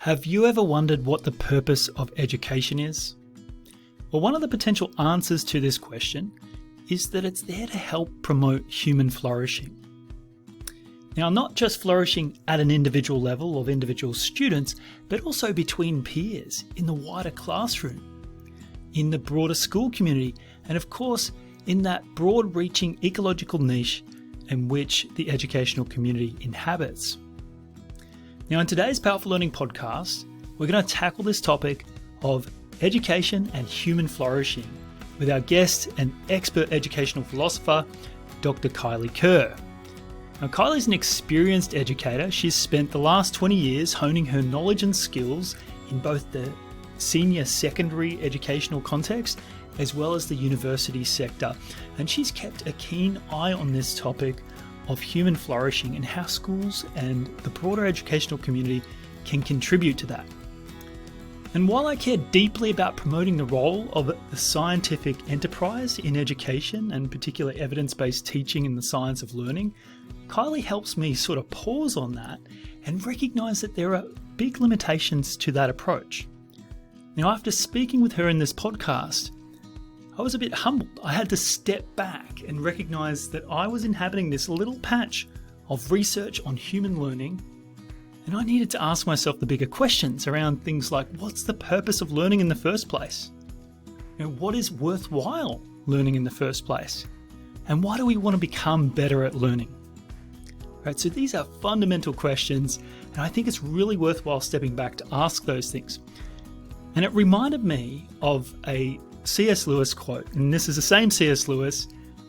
Have you ever wondered what the purpose of education is? Well, one of the potential answers to this question is that it's there to help promote human flourishing. Now, not just flourishing at an individual level of individual students, but also between peers, in the wider classroom, in the broader school community, and of course, in that broad-reaching ecological niche in which the educational community inhabits. Now, in today's Powerful Learning podcast, we're going to tackle this topic of education and human flourishing with our guest and expert educational philosopher, Dr. Kylie Kerr. Now, Kylie's an experienced educator. She's spent the last 20 years honing her knowledge and skills in both the senior secondary educational context as well as the university sector. And she's kept a keen eye on this topic of human flourishing and how schools and the broader educational community can contribute to that. And while I care deeply about promoting the role of the scientific enterprise in education and particularly evidence-based teaching in the science of learning, Kylie helps me sort of pause on that and recognise that there are big limitations to that approach. Now, after speaking with her in this podcast, I was a bit humbled. I had to step back and recognise that I was inhabiting this little patch of research on human learning, and I needed to ask myself the bigger questions around things like, what's the purpose of learning in the first place? What is worthwhile learning in the first place? And why do we want to become better at learning? Right, so these are fundamental questions, and I think it's really worthwhile stepping back to ask those things. And it reminded me of a C.S. Lewis quote, and this is the same C.S. Lewis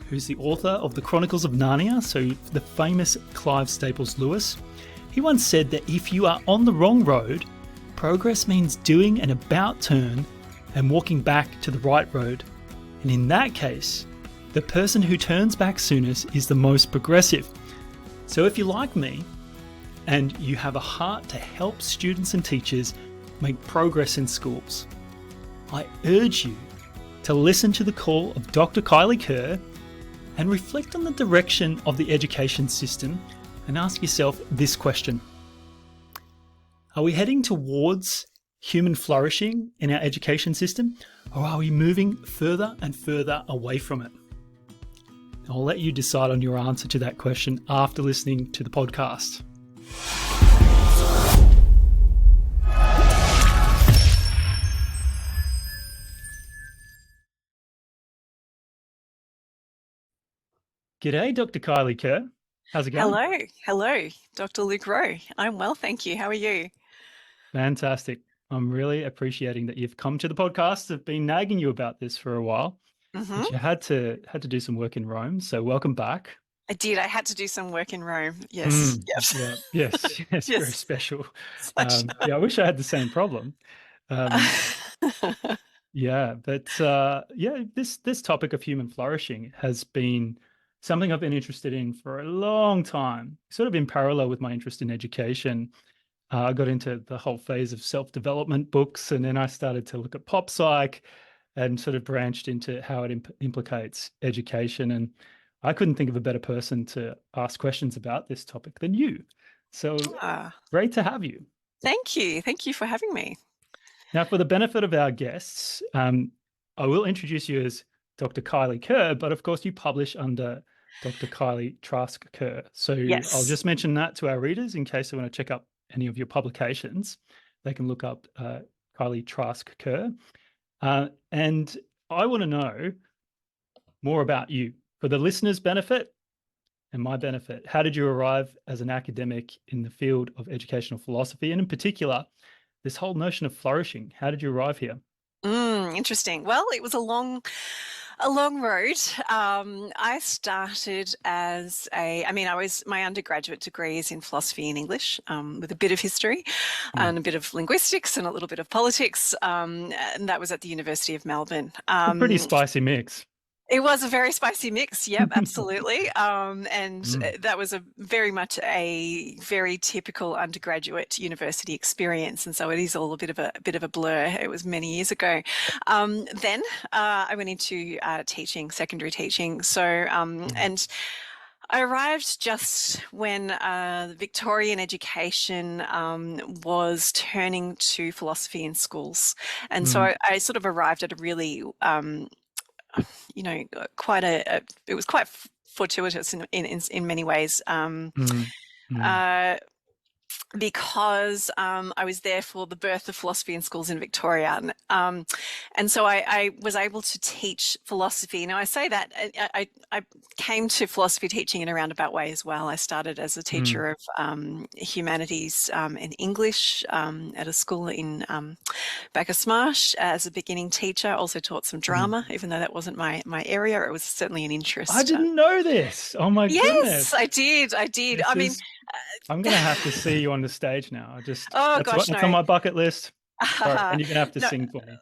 who's the author of the Chronicles of Narnia, so the famous Clive Staples Lewis. He once said that if you are on the wrong road, progress means doing an about turn and walking back to the right road. And in that case, the person who turns back soonest is the most progressive. So if you're like me and you have a heart to help students and teachers make progress in schools, I urge you to listen to the call of Dr. Kylie Kerr and reflect on the direction of the education system and ask yourself this question. Are we heading towards human flourishing in our education system, or are we moving further and further away from it? I'll let you decide on your answer to that question after listening to the podcast. G'day, Dr. Kylie Kerr. How's it going? Hello, Dr. Luke Rowe. I'm well, thank you. How are you? Fantastic. I'm really appreciating that you've come to the podcast. I've been nagging you about this for a while. But you had to do some work in Rome, so welcome back. I did. I had to do some work in Rome. Yes. Yes. Very special. I wish I had the same problem. This topic of human flourishing has been something I've been interested in for a long time, sort of in parallel with my interest in education. I got into the whole phase of self-development books, and then I started to look at pop psych and sort of branched into how it implicates education. And I couldn't think of a better person to ask questions about this topic than you. So great to have you. Thank you. Thank you for having me. Now, for the benefit of our guests, I will introduce you as Dr. Kylie Kerr, but of course you publish under Dr. Kylie Trask-Kerr. So yes. I'll just mention that to our readers in case they want to check up any of your publications. They can look up Kylie Trask-Kerr. And I want to know more about you for the listeners' benefit and my benefit. How did you arrive as an academic in the field of educational philosophy, and in particular, this whole notion of flourishing? How did you arrive here? Interesting. Well, it was a long road. I started as my undergraduate degree is in philosophy and English, with a bit of history and a bit of linguistics and a little bit of politics. And that was at the University of Melbourne. A pretty spicy mix. It was a very spicy mix. Yep, absolutely. That was very much a very typical undergraduate university experience. And so it is all a bit of a blur. It was many years ago. Then I went into teaching, secondary teaching. So, and I arrived just when the Victorian education was turning to philosophy in schools. And so I sort of arrived at a really, you know, it was quite fortuitous in many ways. Because I was there for the birth of philosophy in schools in Victoria. And so I was able to teach philosophy. Now, I say that I came to philosophy teaching in a roundabout way as well. I started as a teacher of humanities and English at a school in Bacchus Marsh as a beginning teacher. Also taught some drama, even though that wasn't my area. It was certainly an interest. I didn't know this. Oh my goodness. Yes, I did. I mean, I'm going to have to see you on the stage now. That's no. on my bucket list. Sorry, and you're going to have to sing for me.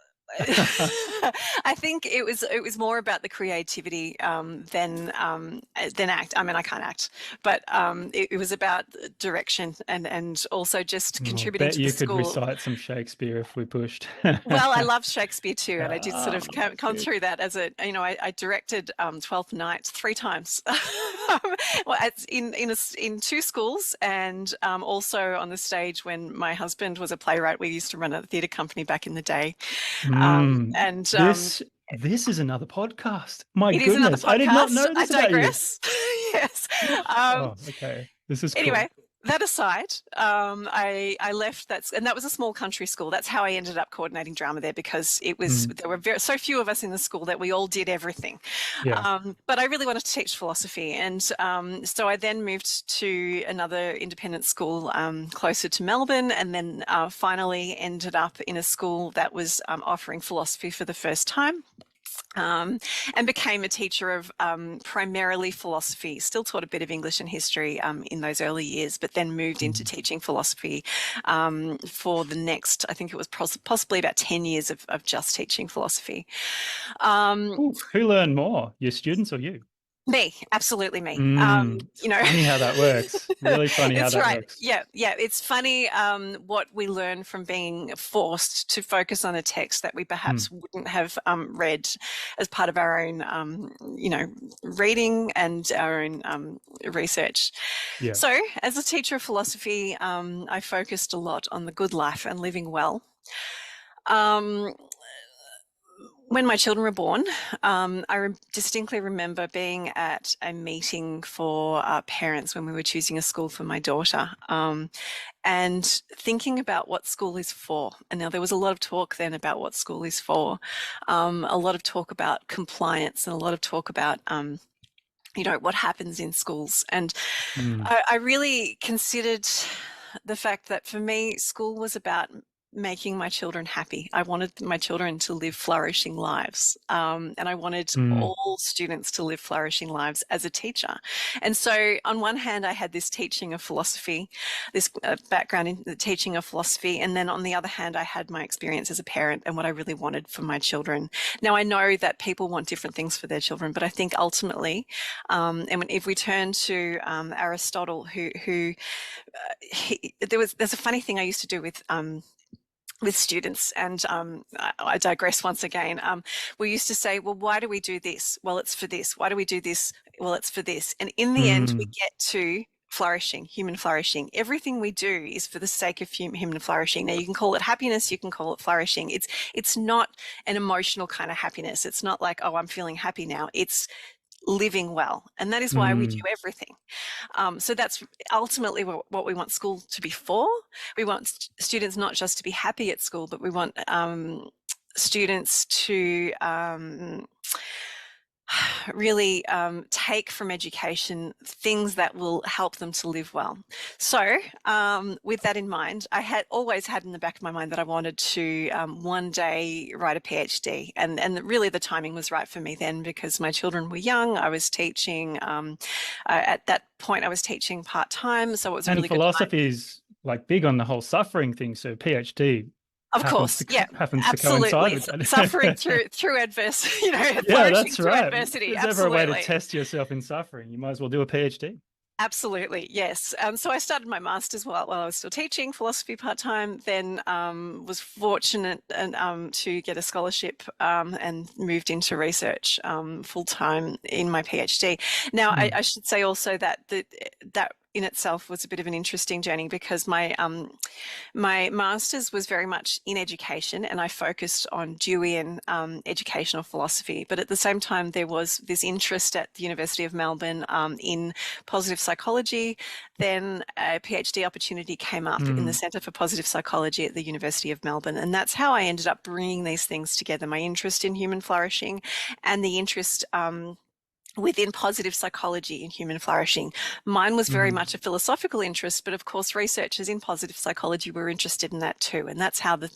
I think it was more about the creativity than act. I mean, I can't act, but it was about direction and also just contributing to the school. You could recite some Shakespeare if we pushed. Well, I loved Shakespeare too, and I did sort of come through that as I directed Twelfth Night 3 times. Well, in 2 schools, and also on the stage when my husband was a playwright. We used to run a theatre company back in the day. This is another podcast. My goodness, another podcast. I did not know this I digress. About you. Yes. Okay. This is anyway. Cool. That aside, I left and that was a small country school. That's how I ended up coordinating drama there, because it was there were so few of us in the school that we all did everything. Yeah. But I really wanted to teach philosophy, and so I then moved to another independent school closer to Melbourne, and then finally ended up in a school that was offering philosophy for the first time. And became a teacher of primarily philosophy. Still taught a bit of English and history in those early years, but then moved into teaching philosophy for the next, I think it was possibly about 10 years of just teaching philosophy. Who learned more, your students or you? Me, absolutely me. Funny how that works. Really funny how that works. Yeah. It's funny what we learn from being forced to focus on a text that we perhaps wouldn't have read as part of our own, reading and our own research. Yeah. So, as a teacher of philosophy, I focused a lot on the good life and living well. When my children were born, I distinctly remember being at a meeting for parents when we were choosing a school for my daughter, and thinking about what school is for. And now there was a lot of talk then about what school is for, a lot of talk about compliance, and a lot of talk about what happens in schools. And I really considered the fact that for me, school was about making my children happy. I wanted my children to live flourishing lives. And I wanted all students to live flourishing lives as a teacher. And so on one hand, I had this teaching of philosophy, this background in the teaching of philosophy. And then on the other hand, I had my experience as a parent and what I really wanted for my children. Now, I know that people want different things for their children, but I think ultimately, and if we turn to Aristotle, there's a funny thing I used to do with students, and I digress once again. We used to say, well, why do we do this? Well, it's for this. Why do we do this? Well, it's for this. And in the end, we get to flourishing, human flourishing. Everything we do is for the sake of human flourishing. Now, you can call it happiness, you can call it flourishing. It's not an emotional kind of happiness. It's not like, oh, I'm feeling happy now. It's living well, and that is why we do everything. So that's ultimately what we want school to be for. We want students not just to be happy at school, but we want students to really take from education things that will help them to live well. So with that in mind, I had always had in the back of my mind that I wanted to one day write a PhD, and really the timing was right for me then, because my children were young. I was teaching at that point, I was teaching part-time, so it was a really good time. And philosophy is like big on the whole suffering thing, so PhD of course, happens absolutely. To coincide with suffering through adversity, yeah, that's right. Adversity. If there's ever a way to test yourself in suffering, you might as well do a PhD. Absolutely, yes. So I started my master's while I was still teaching philosophy part-time, then was fortunate to get a scholarship and moved into research full-time in my PhD. Now, I should say also that that in itself was a bit of an interesting journey because my master's was very much in education, and I focused on Deweyan educational philosophy. But at the same time, there was this interest at the University of Melbourne in positive psychology. Then a PhD opportunity came up in the Centre for Positive Psychology at the University of Melbourne, and that's how I ended up bringing these things together: my interest in human flourishing and the interest within positive psychology and human flourishing. Mine was very much a philosophical interest, but of course researchers in positive psychology were interested in that too, and that's how the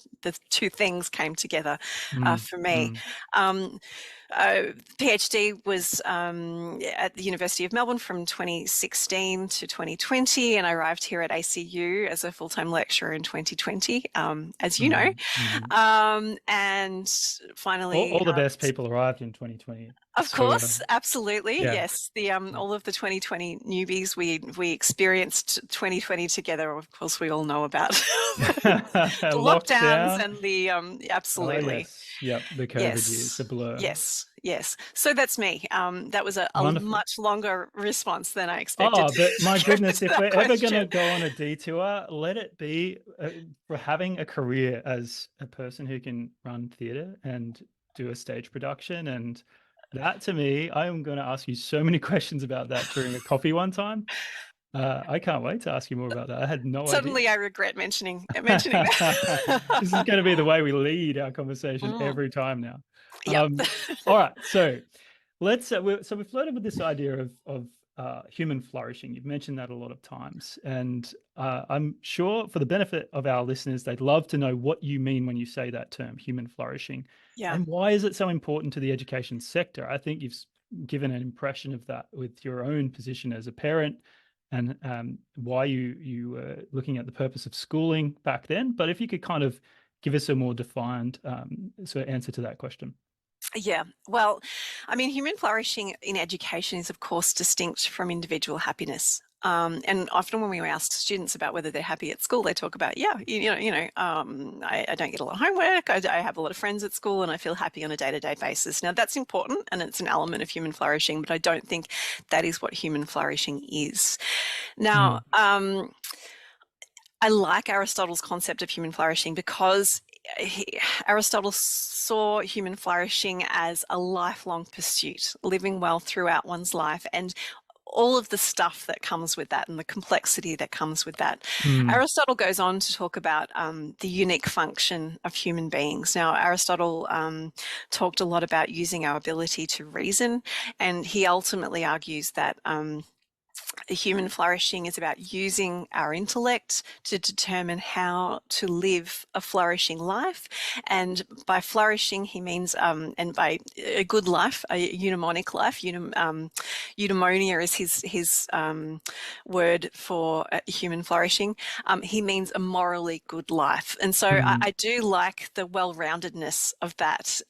two things came together for me. PhD was at the University of Melbourne from 2016 to 2020, and I arrived here at ACU as a full-time lecturer in 2020, as you know. And finally, all the best people arrived in 2020. Of course, absolutely, yeah. yes. The all of the 2020 newbies, we experienced 2020 together. Of course, we all know about the lockdowns and the absolutely. Oh, yes. Yep, the COVID years, a blur. Yes. So that's me. That was a much longer response than I expected. Oh, but my goodness, if we're ever going to go on a detour, let it be for having a career as a person who can run theatre and do a stage production. And that, to me, I'm going to ask you so many questions about that during a coffee one time. I can't wait to ask you more about that. I had no idea. Suddenly I regret mentioning that. This is going to be the way we lead our conversation every time now. Yep. All right, so let's we flirted with this idea of human flourishing. You've mentioned that a lot of times, and I'm sure for the benefit of our listeners, they'd love to know what you mean when you say that term, human flourishing. Yeah. And why is it so important to the education sector? I think you've given an impression of that with your own position as a parent, and why you were looking at the purpose of schooling back then. But if you could kind of give us a more defined answer to that question. Yeah, well, I mean, human flourishing in education is, of course, distinct from individual happiness. And often when we ask students about whether they're happy at school, they talk about, I don't get a lot of homework, I have a lot of friends at school, and I feel happy on a day-to-day basis. Now, that's important, and it's an element of human flourishing, but I don't think that is what human flourishing is. Now, I like Aristotle's concept of human flourishing because Aristotle saw human flourishing as a lifelong pursuit, living well throughout one's life, and all of the stuff that comes with that and the complexity that comes with that. Aristotle goes on to talk about the unique function of human beings. Now, Aristotle talked a lot about using our ability to reason, and he ultimately argues that human flourishing is about using our intellect to determine how to live a flourishing life. And by flourishing, he means, and by a good life, a eudaimonic life, eudaimonia is his word for human flourishing. He means a morally good life. And so I do like the well-roundedness of that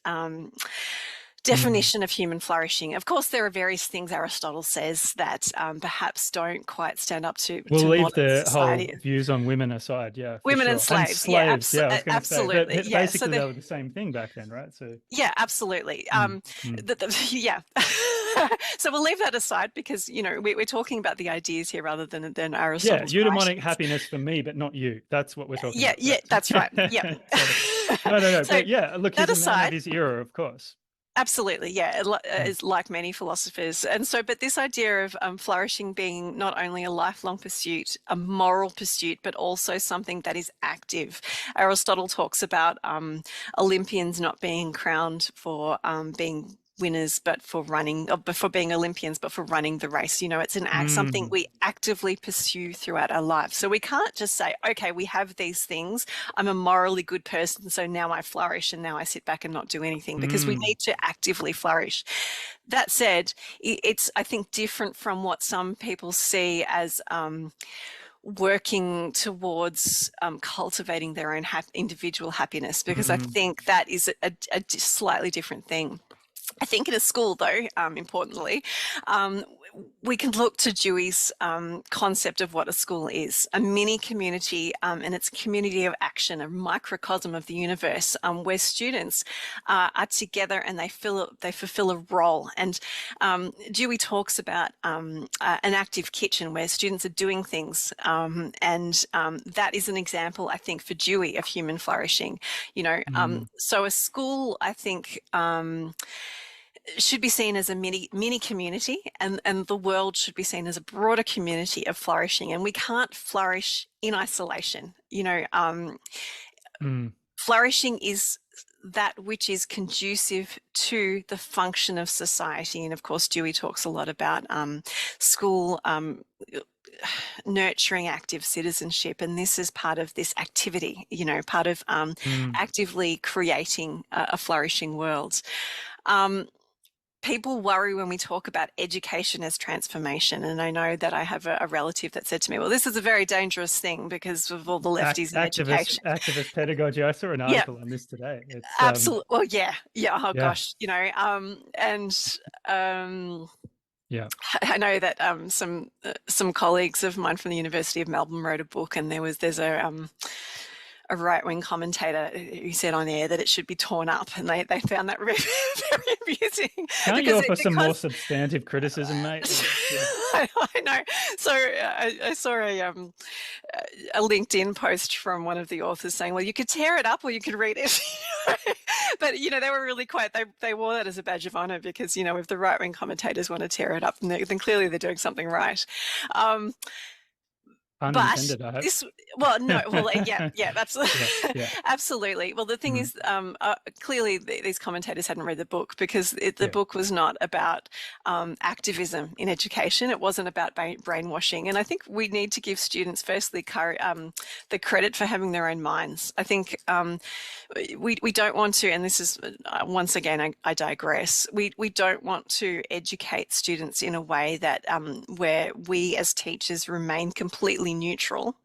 definition of human flourishing. Of course, there are various things Aristotle says that perhaps don't quite stand up to we'll leave the society. whole views on women aside, women and slaves, absolutely. But basically, they were the same thing back then, right? So yeah, absolutely. Yeah. So we'll leave that aside because we're talking about the ideas here rather than Aristotle's. Yeah, eudaimonic happiness for me, but not you. That's what we're talking about. Yeah, that's right. Yeah. No. So but yeah, look, he's a man of his era, of course. Absolutely, yeah, is like many philosophers. And so, but this idea of flourishing being not only a lifelong pursuit, a moral pursuit, but also something that is active. Aristotle talks about Olympians not being crowned for being winners, but for being Olympians, but for running the race. It's an act, something we actively pursue throughout our lives. So we can't just say, okay, we have these things. I'm a morally good person, so now I flourish and now I sit back and not do anything, because we need to actively flourish. That said, it's, I think, different from what some people see as working towards cultivating their own individual happiness, because I think that is a slightly different thing. I think in a school, though, importantly, um, we can look to Dewey's concept of what a school is, a mini community, and it's a community of action, a microcosm of the universe, where students are together and they fulfill a role. And Dewey talks about an active kitchen where students are doing things, and that is an example, I think, for Dewey of human flourishing. So a school, I think, should be seen as a mini community, and the world should be seen as a broader community of flourishing. And we can't flourish in isolation. Flourishing is that which is conducive to the function of society. And of course, Dewey talks a lot about school nurturing active citizenship, and this is part of this activity, part of actively creating a flourishing world. People worry when we talk about education as transformation. And I know that I have a relative that said to me, well, this is a very dangerous thing because of all the lefties in education. Activist pedagogy. I saw an article on this today. It's, absolutely. Well, yeah. Oh, yeah. gosh. I know that some colleagues of mine from the University of Melbourne wrote a book, and there's a right-wing commentator who said on air that it should be torn up, and they found that very, very amusing. Can't you offer some more substantive criticism, mate? I know. So I saw a LinkedIn post from one of the authors saying, well, you could tear it up or you could read it. But, they were really they wore that as a badge of honor because, if the right-wing commentators want to tear it up, then clearly they're doing something right. Unintended, I hope. Yeah, absolutely. Yeah. Absolutely. Well, the thing is, clearly these commentators hadn't read the book because the book was not about activism in education. It wasn't about brainwashing. And I think we need to give students, firstly, the credit for having their own minds. I think we don't want to, and this is, once again, I digress, we don't want to educate students in a way that where we as teachers remain completely neutral,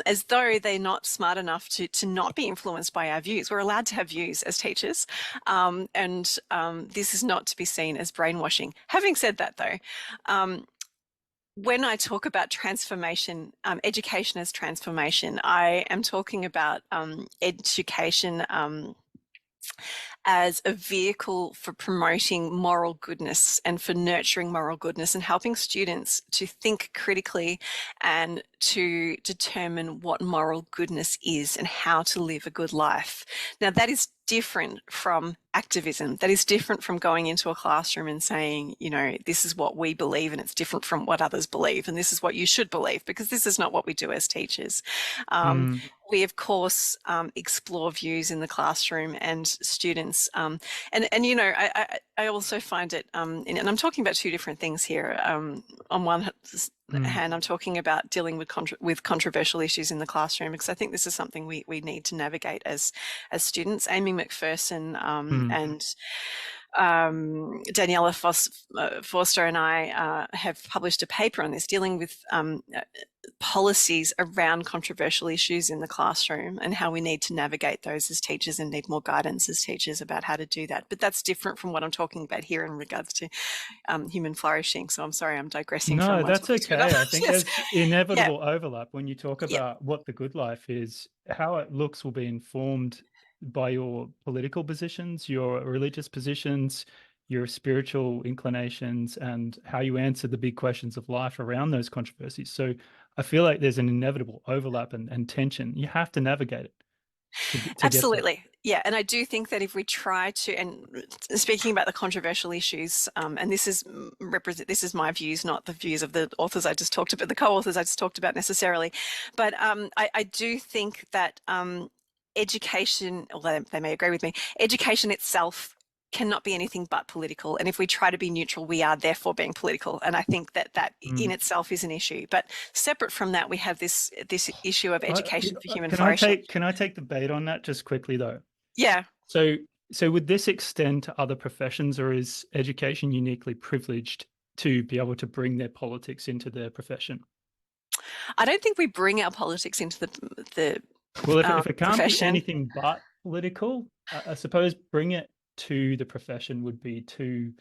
as though they're not smart enough to not be influenced by our views. We're allowed to have views as teachers, and this is not to be seen as brainwashing. Having said that, though, when I talk about transformation, education as transformation, I am talking about education as a vehicle for promoting moral goodness and for nurturing moral goodness and helping students to think critically and to determine what moral goodness is and how to live a good life. Now, that is different from activism. That is different from going into a classroom and saying, this is what we believe and it's different from what others believe, and this is what you should believe, because this is not what we do as teachers. We, of course, explore views in the classroom and students. I also find it, and I'm talking about two different things here. On one hand, I'm talking about dealing with controversial issues in the classroom, because I think this is something we need to navigate as students. Amy McPherson and Daniela Forster and I have published a paper on this, dealing with policies around controversial issues in the classroom and how we need to navigate those as teachers and need more guidance as teachers about how to do that. But that's different from what I'm talking about here in regards to human flourishing. So I'm sorry, I'm digressing. No, that's okay. I think there's inevitable overlap when you talk about what the good life is. How it looks will be informed by your political positions, your religious positions, your spiritual inclinations, and how you answer the big questions of life around those controversies. So I feel like there's an inevitable overlap and tension. You have to navigate it. To Absolutely. Yeah. And I do think that if we try to, and speaking about the controversial issues, and this is my views, not the views of the authors I just talked about, the co-authors I just talked about necessarily. But I do think that education, although they may agree with me, education itself cannot be anything but political. And if we try to be neutral, we are therefore being political. And I think that in itself is an issue. But separate from that, we have this issue of education for human flourishing. Can I take the bait on that just quickly, though? Yeah. So would this extend to other professions, or is education uniquely privileged to be able to bring their politics into their profession? I don't think we bring our politics into the well, if it can't profession. be anything but political, I suppose bring it to the profession would be too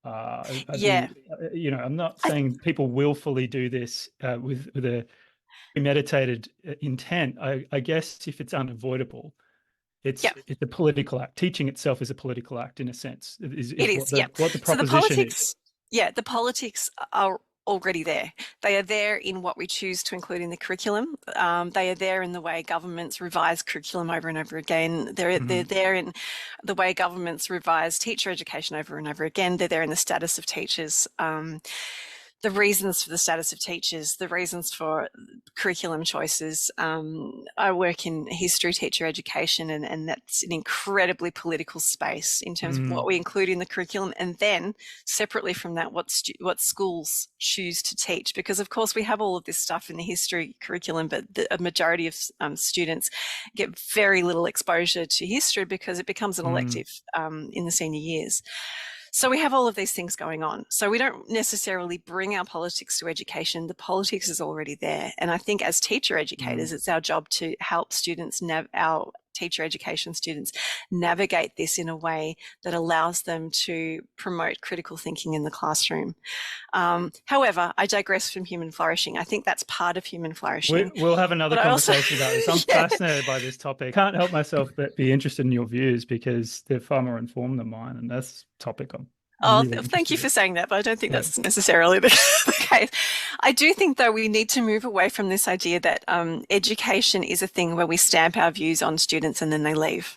Yeah. I'm not saying people willfully do this with a premeditated intent. I guess if it's unavoidable, it's a political act. Teaching itself is a political act in a sense. Is It is, what the So the proposition politics, is. the politics are already there. They are there in what we choose to include in the curriculum. They are there in the way governments revise curriculum over and over again. They're there in the way governments revise teacher education over and over again. They're there in the status of teachers. The reasons for the status of teachers, the reasons for curriculum choices. I work in history teacher education, and that's an incredibly political space in terms of what we include in the curriculum, and then separately from that, what schools choose to teach. Because of course we have all of this stuff in the history curriculum, but a majority of students get very little exposure to history because it becomes an elective in the senior years. So we have all of these things going on. So we don't necessarily bring our politics to education. The politics is already there. And I think as teacher educators, it's our job to help students, our teacher education students, navigate this in a way that allows them to promote critical thinking in the classroom. However, I digress from human flourishing. I think that's part of human flourishing. We'll have another conversation about this. I'm fascinated by this topic. Can't help myself but be interested in your views because they're far more informed than mine, and that's a topic I'm really thank you for saying that, but I don't think that's necessarily the case. I do think, though, we need to move away from this idea that education is a thing where we stamp our views on students and then they leave.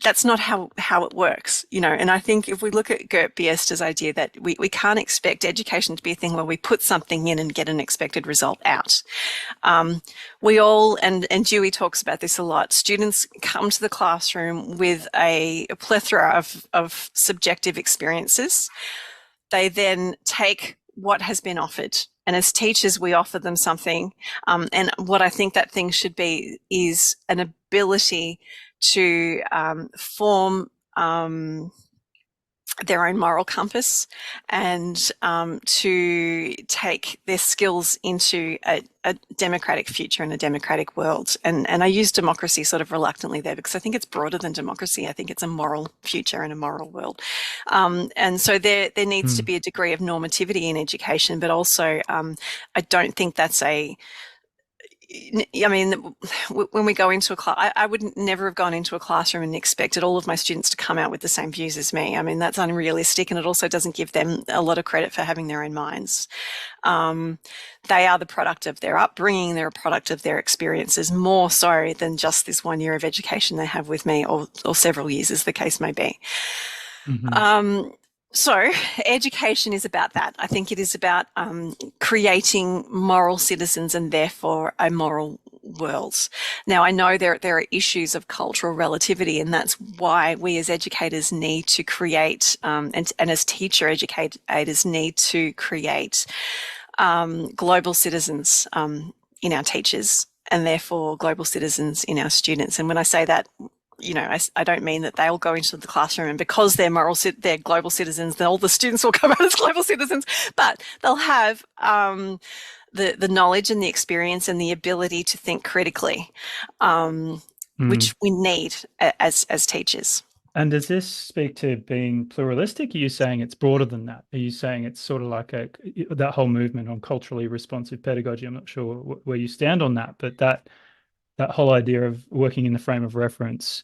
That's not how it works, and I think if we look at Gert Biester's idea that we can't expect education to be a thing where we put something in and get an expected result out. We all, and Dewey talks about this a lot, students come to the classroom with a plethora of subjective experiences. They then take what has been offered. And as teachers, we offer them something. And what I think that thing should be is an ability to form their own moral compass and to take their skills into a democratic future and a democratic world. And I use democracy sort of reluctantly there because I think it's broader than democracy. I think it's a moral future and a moral world. And so there needs to be a degree of normativity in education, but also I don't think that's when we go into a class, I would never have gone into a classroom and expected all of my students to come out with the same views as me. I mean, that's unrealistic, and it also doesn't give them a lot of credit for having their own minds. They are the product of their upbringing, they're a product of their experiences, more so than just this 1 year of education they have with me, or several years, as the case may be. So education is about that. I think it is about creating moral citizens and therefore a moral world. Now, I know there are issues of cultural relativity, and that's why we as educators need to create, and as teacher educators need to create global citizens in our teachers, and therefore global citizens in our students. And when I say that, I don't mean that they'll go into the classroom and because they're global citizens, then all the students will come out as global citizens, but they'll have the knowledge and the experience and the ability to think critically, which we need as teachers. And does this speak to being pluralistic? Are you saying it's broader than that? Are you saying it's sort of like that whole movement on culturally responsive pedagogy? I'm not sure where you stand on that, but that whole idea of working in the frame of reference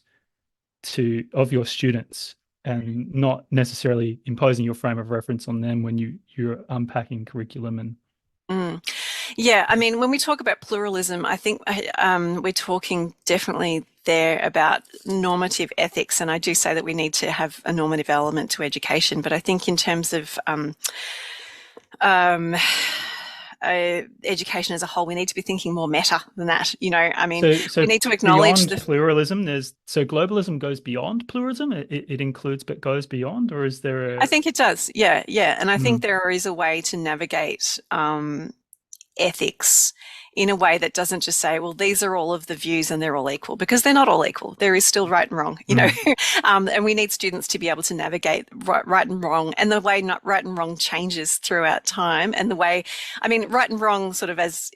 of your students and not necessarily imposing your frame of reference on them when you're unpacking curriculum and Yeah, I mean, when we talk about pluralism, I think we're talking definitely there about normative ethics, and I do say that we need to have a normative element to education, but I think in terms of education as a whole, we need to be thinking more meta than that. We need to acknowledge the pluralism. So globalism goes beyond pluralism. It includes but goes beyond, or is there I think it does. Yeah. And I think there is a way to navigate ethics in a way that doesn't just say, well, these are all of the views and they're all equal, because they're not all equal. There is still right and wrong, and we need students to be able to navigate right and wrong, and the way not right and wrong changes throughout time, and the way, right and wrong sort of as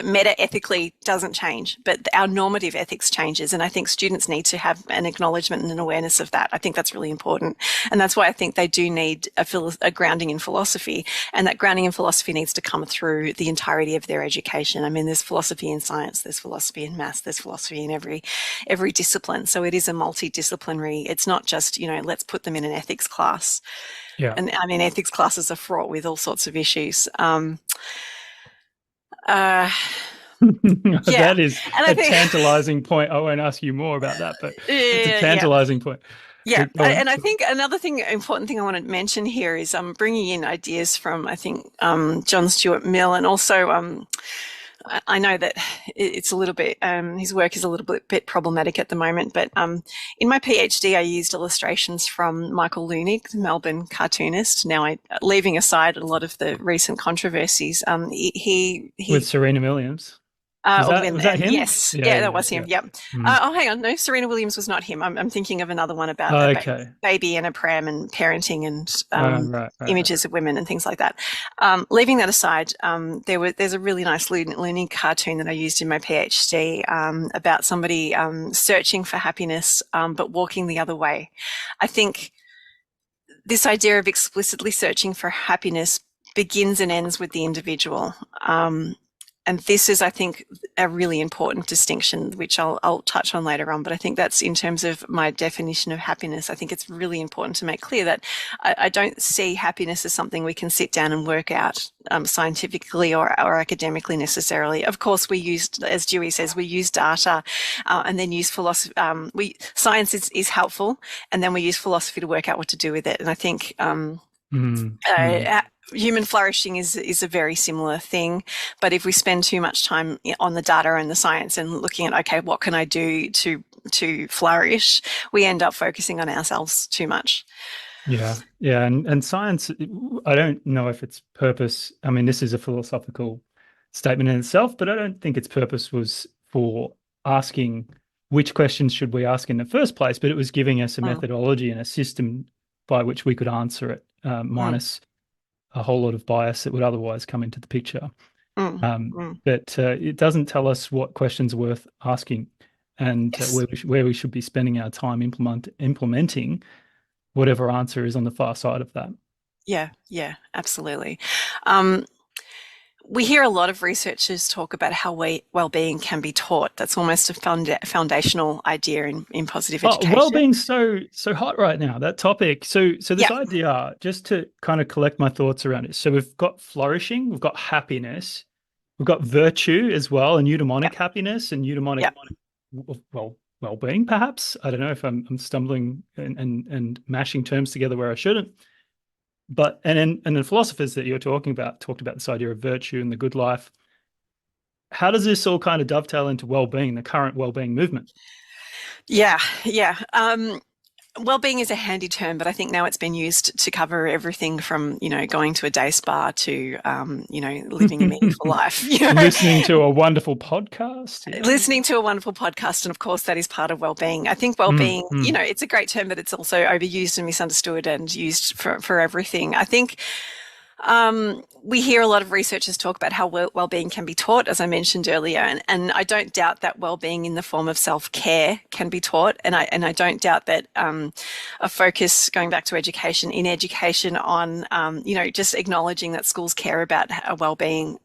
meta-ethically doesn't change, but our normative ethics changes. And I think students need to have an acknowledgement and an awareness of that. I think that's really important. And that's why I think they do need a grounding in philosophy. And that grounding in philosophy needs to come through the entirety of their education. I mean, there's philosophy in science, there's philosophy in maths, there's philosophy in every discipline. So it is a multidisciplinary, it's not just, let's put them in an ethics class. Yeah. And I mean, ethics classes are fraught with all sorts of issues. That is a tantalizing point. I won't ask you more about that, but it's a tantalizing point. Yeah, and I think another important thing I want to mention here is bringing in ideas from, I think, John Stuart Mill, and also I know that it's a little bit, his work is a little bit problematic at the moment, but in my PhD, I used illustrations from Michael Leunig, the Melbourne cartoonist. Now, leaving aside a lot of the recent controversies, he with Serena Williams. Was that him? Yes. Yeah, that was him. Yeah. Hang on. No, Serena Williams was not him. I'm thinking of anher one about a baby and a pram and parenting and images of women and things like that. Leaving that aside, there's a really nice Leunig cartoon that I used in my PhD about somebody searching for happiness but walking the other way. I think this idea of explicitly searching for happiness begins and ends with the individual. And this is, I think, a really important distinction, which I'll touch on later on. But I think that's in terms of my definition of happiness. I think it's really important to make clear that I don't see happiness as something we can sit down and work out scientifically or academically necessarily. Of course, we used, as Dewey says, we use data and then use philosophy. Science is helpful, and then we use philosophy to work out what to do with it. And I think human flourishing is a very similar thing, but if we spend too much time on the data and the science and looking at, okay, what can I do to flourish, we end up focusing on ourselves too much. Yeah, and science, I don't know if its purpose, I mean, this is a philosophical statement in itself, but I don't think its purpose was for asking which questions should we ask in the first place, but it was giving us a methodology and a system by which we could answer it, minus a whole lot of bias that would otherwise come into the picture. But it doesn't tell us what questions are worth asking and where we should be spending our time implementing whatever answer is on the far side of that. Yeah, absolutely. We hear a lot of researchers talk about how well-being can be taught. That's almost a foundational idea in positive education. Well-being's so hot right now, that topic. So this idea, just to kind of collect my thoughts around it. So we've got flourishing, we've got happiness, we've got virtue as well, and eudaimonic happiness and eudaimonic well-being, perhaps. I don't know if I'm stumbling and mashing terms together where I shouldn't. But and the philosophers that you're talking about talked about this idea of virtue and the good life. How does this all kind of dovetail into well-being, the current well-being movement? Yeah. Well-being is a handy term, but I think now it's been used to cover everything from, going to a day spa to, living a meaningful life. Listening to a wonderful podcast. Yeah. Listening to a wonderful podcast. And of course, that is part of well-being. I think well-being, it's a great term, but it's also overused and misunderstood and used for everything. I think we hear a lot of researchers talk about how well-being can be taught, as I mentioned earlier, and I don't doubt that well-being in the form of self-care can be taught, and I don't doubt that a focus, going back to education, on just acknowledging that schools care about well-being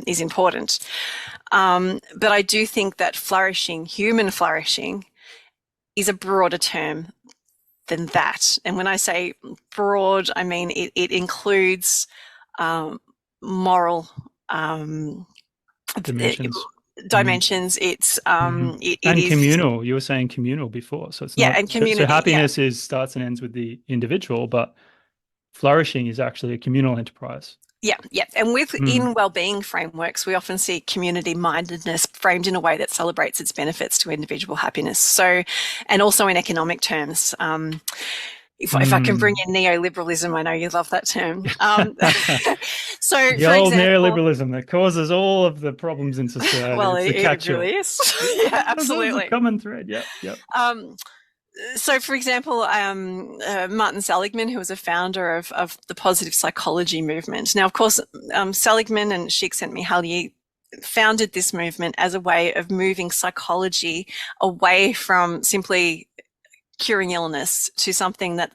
is important. But I do think that human flourishing, is a broader term than that. And when I say broad, I mean it includes moral dimensions. It's and communal. You were saying communal before, so it's not. And community. So happiness starts and ends with the individual, but flourishing is actually a communal enterprise. Yeah. And within well-being frameworks, we often see community-mindedness framed in a way that celebrates its benefits to individual happiness. So, and also in economic terms, if I can bring in neoliberalism, I know you love that term. So, the old neoliberalism that causes all of the problems in society. Well, it really is. Yeah, absolutely. It's a common thread. Yep. So, for example, Martin Seligman, who was a founder of the positive psychology movement. Now, of course, Seligman and Csikszentmihalyi founded this movement as a way of moving psychology away from simply curing illness to something that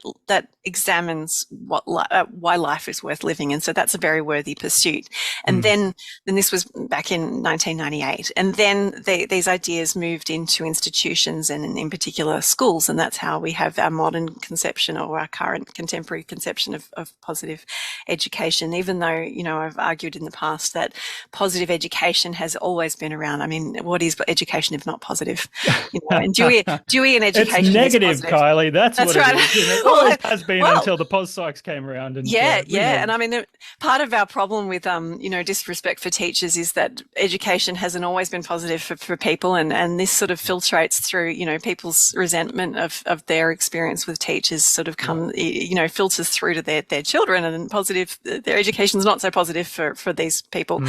examines why life is worth living. And so that's a very worthy pursuit. And then this was back in 1998. And then these ideas moved into institutions and in particular schools. And that's how we have our modern conception, or our current contemporary conception of positive education, even though, you know, I've argued in the past that positive education has always been around. I mean, what is education if not positive? You know, and Deweyan education it's negative, is positive. Kylie. That's what right. It is. It always has been until the pos psychs came around. And and I mean, part of our problem with you know, disrespect for teachers is that education hasn't always been positive for people, and this sort of filtrates through, you know, people's resentment of their experience with teachers sort of you know, filters through to their children, and positive, their education's not so positive for these people.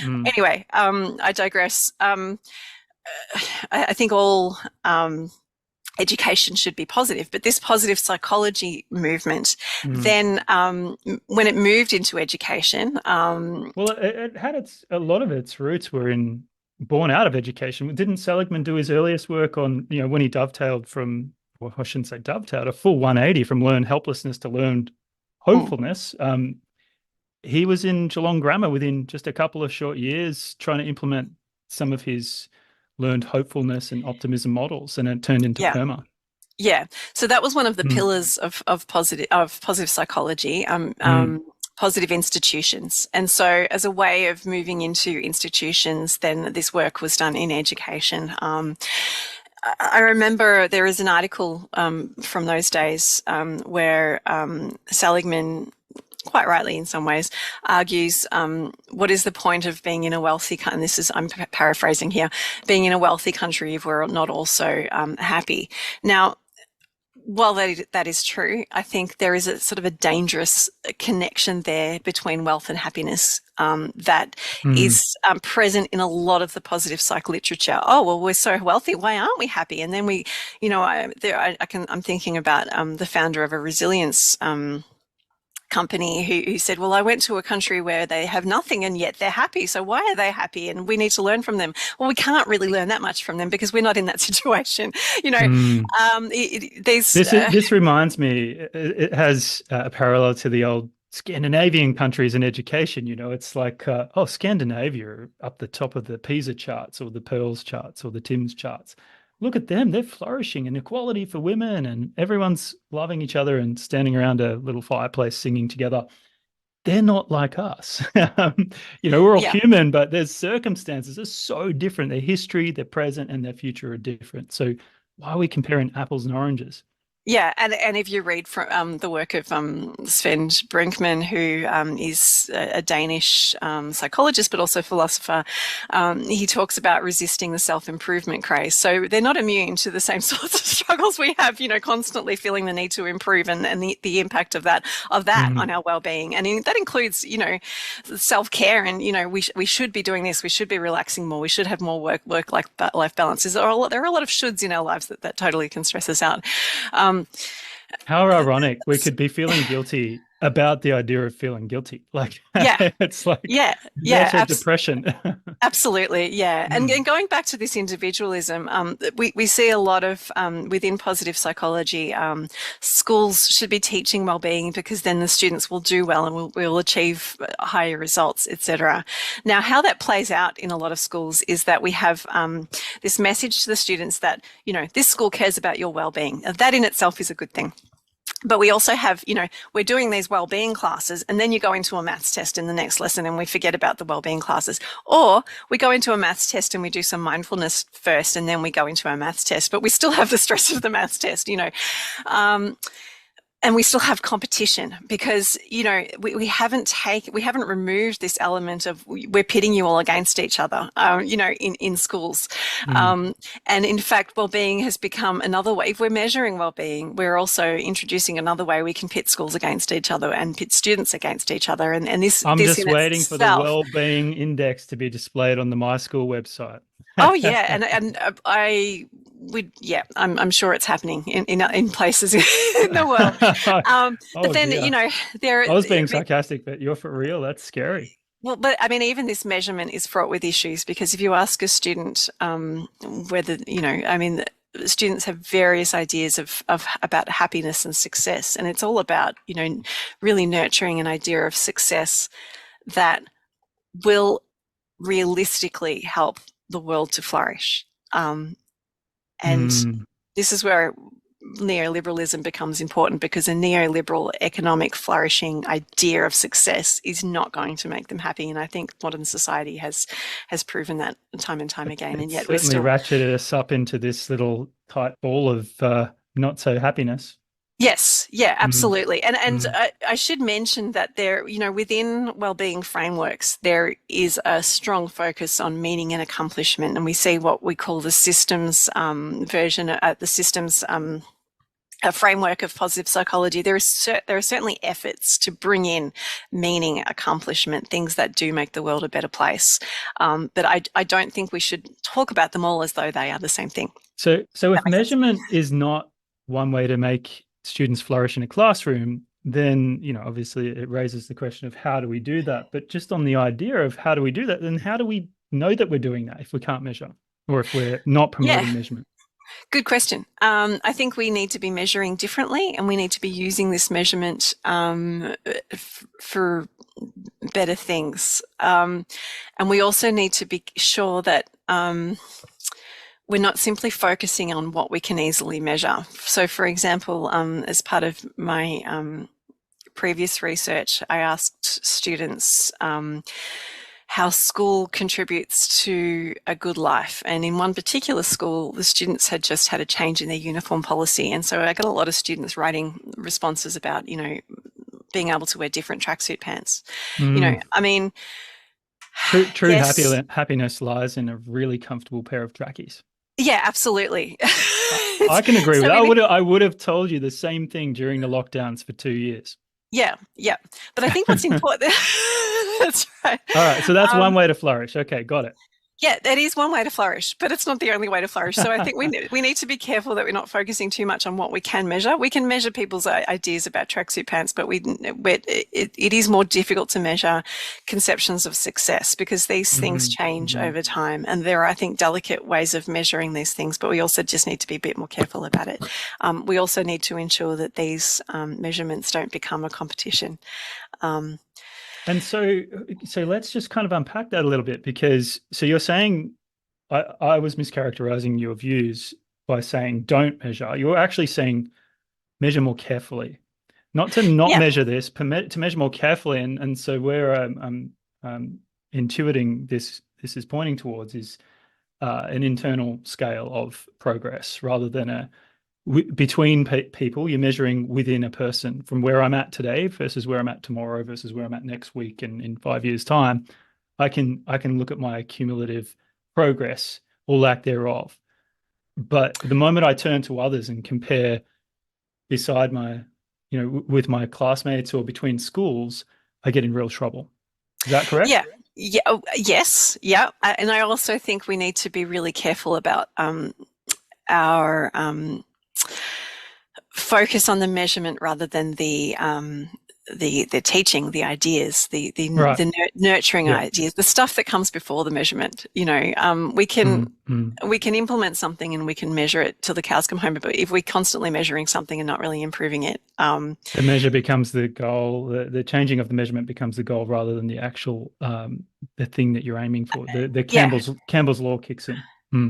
Anyway, I digress. I think all education should be positive, but this positive psychology movement, then when it moved into education, well, it had a lot of its roots were born out of education. Didn't Seligman do his earliest work on, you know, when he dovetailed from, well, I shouldn't say dovetailed, a full 180 from learned helplessness to learned hopefulness. He was in Geelong Grammar within just a couple of short years trying to implement some of his learned hopefulness and optimism models, and it turned into PERMA. Yeah, so that was one of the pillars of positive psychology, positive institutions. And so as a way of moving into institutions, then this work was done in education. I remember there is an article from those days where Seligman, quite rightly in some ways, argues what is the point of being in a wealthy country, and this is, I'm paraphrasing here, being in a wealthy country if we're not also happy. Now, while that is true, I think there is a sort of a dangerous connection there between wealth and happiness that is present in a lot of the positive psych literature. Oh, well, we're so wealthy, why aren't we happy? And then we, you know, I'm thinking about the founder of a resilience company who said, well, I went to a country where they have nothing and yet they're happy. So why are they happy? And we need to learn from them. Well, we can't really learn that much from them because we're not in that situation. You know, this reminds me, it has a parallel to the old Scandinavian countries in education. You know, it's like, Scandinavia are up the top of the PISA charts or the Pearls charts or the TIMS charts. Look at them, they're flourishing, and equality for women, and everyone's loving each other and standing around a little fireplace singing together. They're not like us. You know, we're all human, but their circumstances are so different. Their history, their present, and their future are different. So why are we comparing apples and oranges? Yeah, and if you read from the work of Sven Brinkmann, who is a Danish psychologist but also philosopher, he talks about resisting the self-improvement craze. So they're not immune to the same sorts of struggles we have, you know, constantly feeling the need to improve and the impact of that on our well-being. And that includes, you know, self-care, and, you know, we should be doing this, we should be relaxing more, we should have more work-life balances. There are a lot of shoulds in our lives that totally can stress us out. How ironic. We could be feeling guilty about the idea of feeling guilty. Like, it's like depression. Absolutely, yeah. And going back to this individualism, we see a lot of within positive psychology, schools should be teaching well-being because then the students will do well and will achieve higher results, etc. Now, how that plays out in a lot of schools is that we have this message to the students that, you know, this school cares about your well-being. That in itself is a good thing. But we also have, you know, we're doing these wellbeing classes, and then you go into a maths test in the next lesson and we forget about the wellbeing classes. Or we go into a maths test and we do some mindfulness first and then we go into our maths test, but we still have the stress of the maths test, you know. And we still have competition because, you know, we haven't removed this element of we're pitting you all against each other, you know, in schools. And in fact, well-being has become another way. If we're measuring well-being, we're also introducing another way we can pit schools against each other and pit students against each other. And this, I'm just waiting for the well-being index to be displayed on the My School website. Oh yeah, and I'm sure it's happening in places in the world. But then, you know, I was being sarcastic, but you're for real. That's scary. Well, but I mean, even this measurement is fraught with issues because if you ask a student whether, I mean, students have various ideas of about happiness and success, and it's all about, really nurturing an idea of success that will realistically help the world to flourish. And this is where neoliberalism becomes important, because a neoliberal economic flourishing idea of success is not going to make them happy. And I think modern society has proven that time and time again. And yet we're certainly still ratcheted us up into this little tight ball of not so happiness. Yes, yeah, absolutely. And I should mention that there, within wellbeing frameworks, there is a strong focus on meaning and accomplishment, and we see what we call the systems version, the systems a framework of positive psychology. There are certainly efforts to bring in meaning, accomplishment, things that do make the world a better place. But I don't think we should talk about them all as though they are the same thing. So if measurement is not one way to make students flourish in a classroom, then, obviously it raises the question of how do we do that? But just on the idea of how do we do that, then how do we know that we're doing that if we can't measure, or if we're not promoting measurement? Good question. I think we need to be measuring differently, and we need to be using this measurement for better things. And we also need to be sure that we're not simply focusing on what we can easily measure. So, for example, as part of my previous research, I asked students how school contributes to a good life. And in one particular school, the students had just had a change in their uniform policy. And so I got a lot of students writing responses about, being able to wear different tracksuit pants. I mean, true yes. Happiness lies in a really comfortable pair of trackies. Yeah, absolutely. I can agree with that. I would have told you the same thing during the lockdowns for 2 years. Yeah. But I think what's important, that's right. All right, so that's one way to flourish. Okay, got it. Yeah, that is one way to flourish, but it's not the only way to flourish. So I think we need to be careful that we're not focusing too much on what we can measure. We can measure people's ideas about tracksuit pants, but it is more difficult to measure conceptions of success, because these things change over time. And there are, I think, delicate ways of measuring these things, but we also just need to be a bit more careful about it. We also need to ensure that these measurements don't become a competition. And so let's just kind of unpack that a little bit, because so you're saying, I was mischaracterizing your views by saying don't measure. You're actually saying measure more carefully, not to measure this, to measure more carefully. And so where intuiting this is pointing towards is an internal scale of progress rather than between people. You're measuring within a person, from where I'm at today versus where I'm at tomorrow versus where I'm at next week, and in 5 years' time, I can look at my cumulative progress or lack thereof. But the moment I turn to others and compare beside my, with my classmates or between schools, I get in real trouble. Is that correct? Yeah. Yes. Yeah. And I also think we need to be really careful about our focus on the measurement rather than the teaching, the ideas, the nurturing ideas, the stuff that comes before the measurement. We can implement something and we can measure it till the cows come home. But if we're constantly measuring something and not really improving it, the measure becomes the goal. The changing of the measurement becomes the goal rather than the actual the thing that you're aiming for. The Campbell's law kicks in.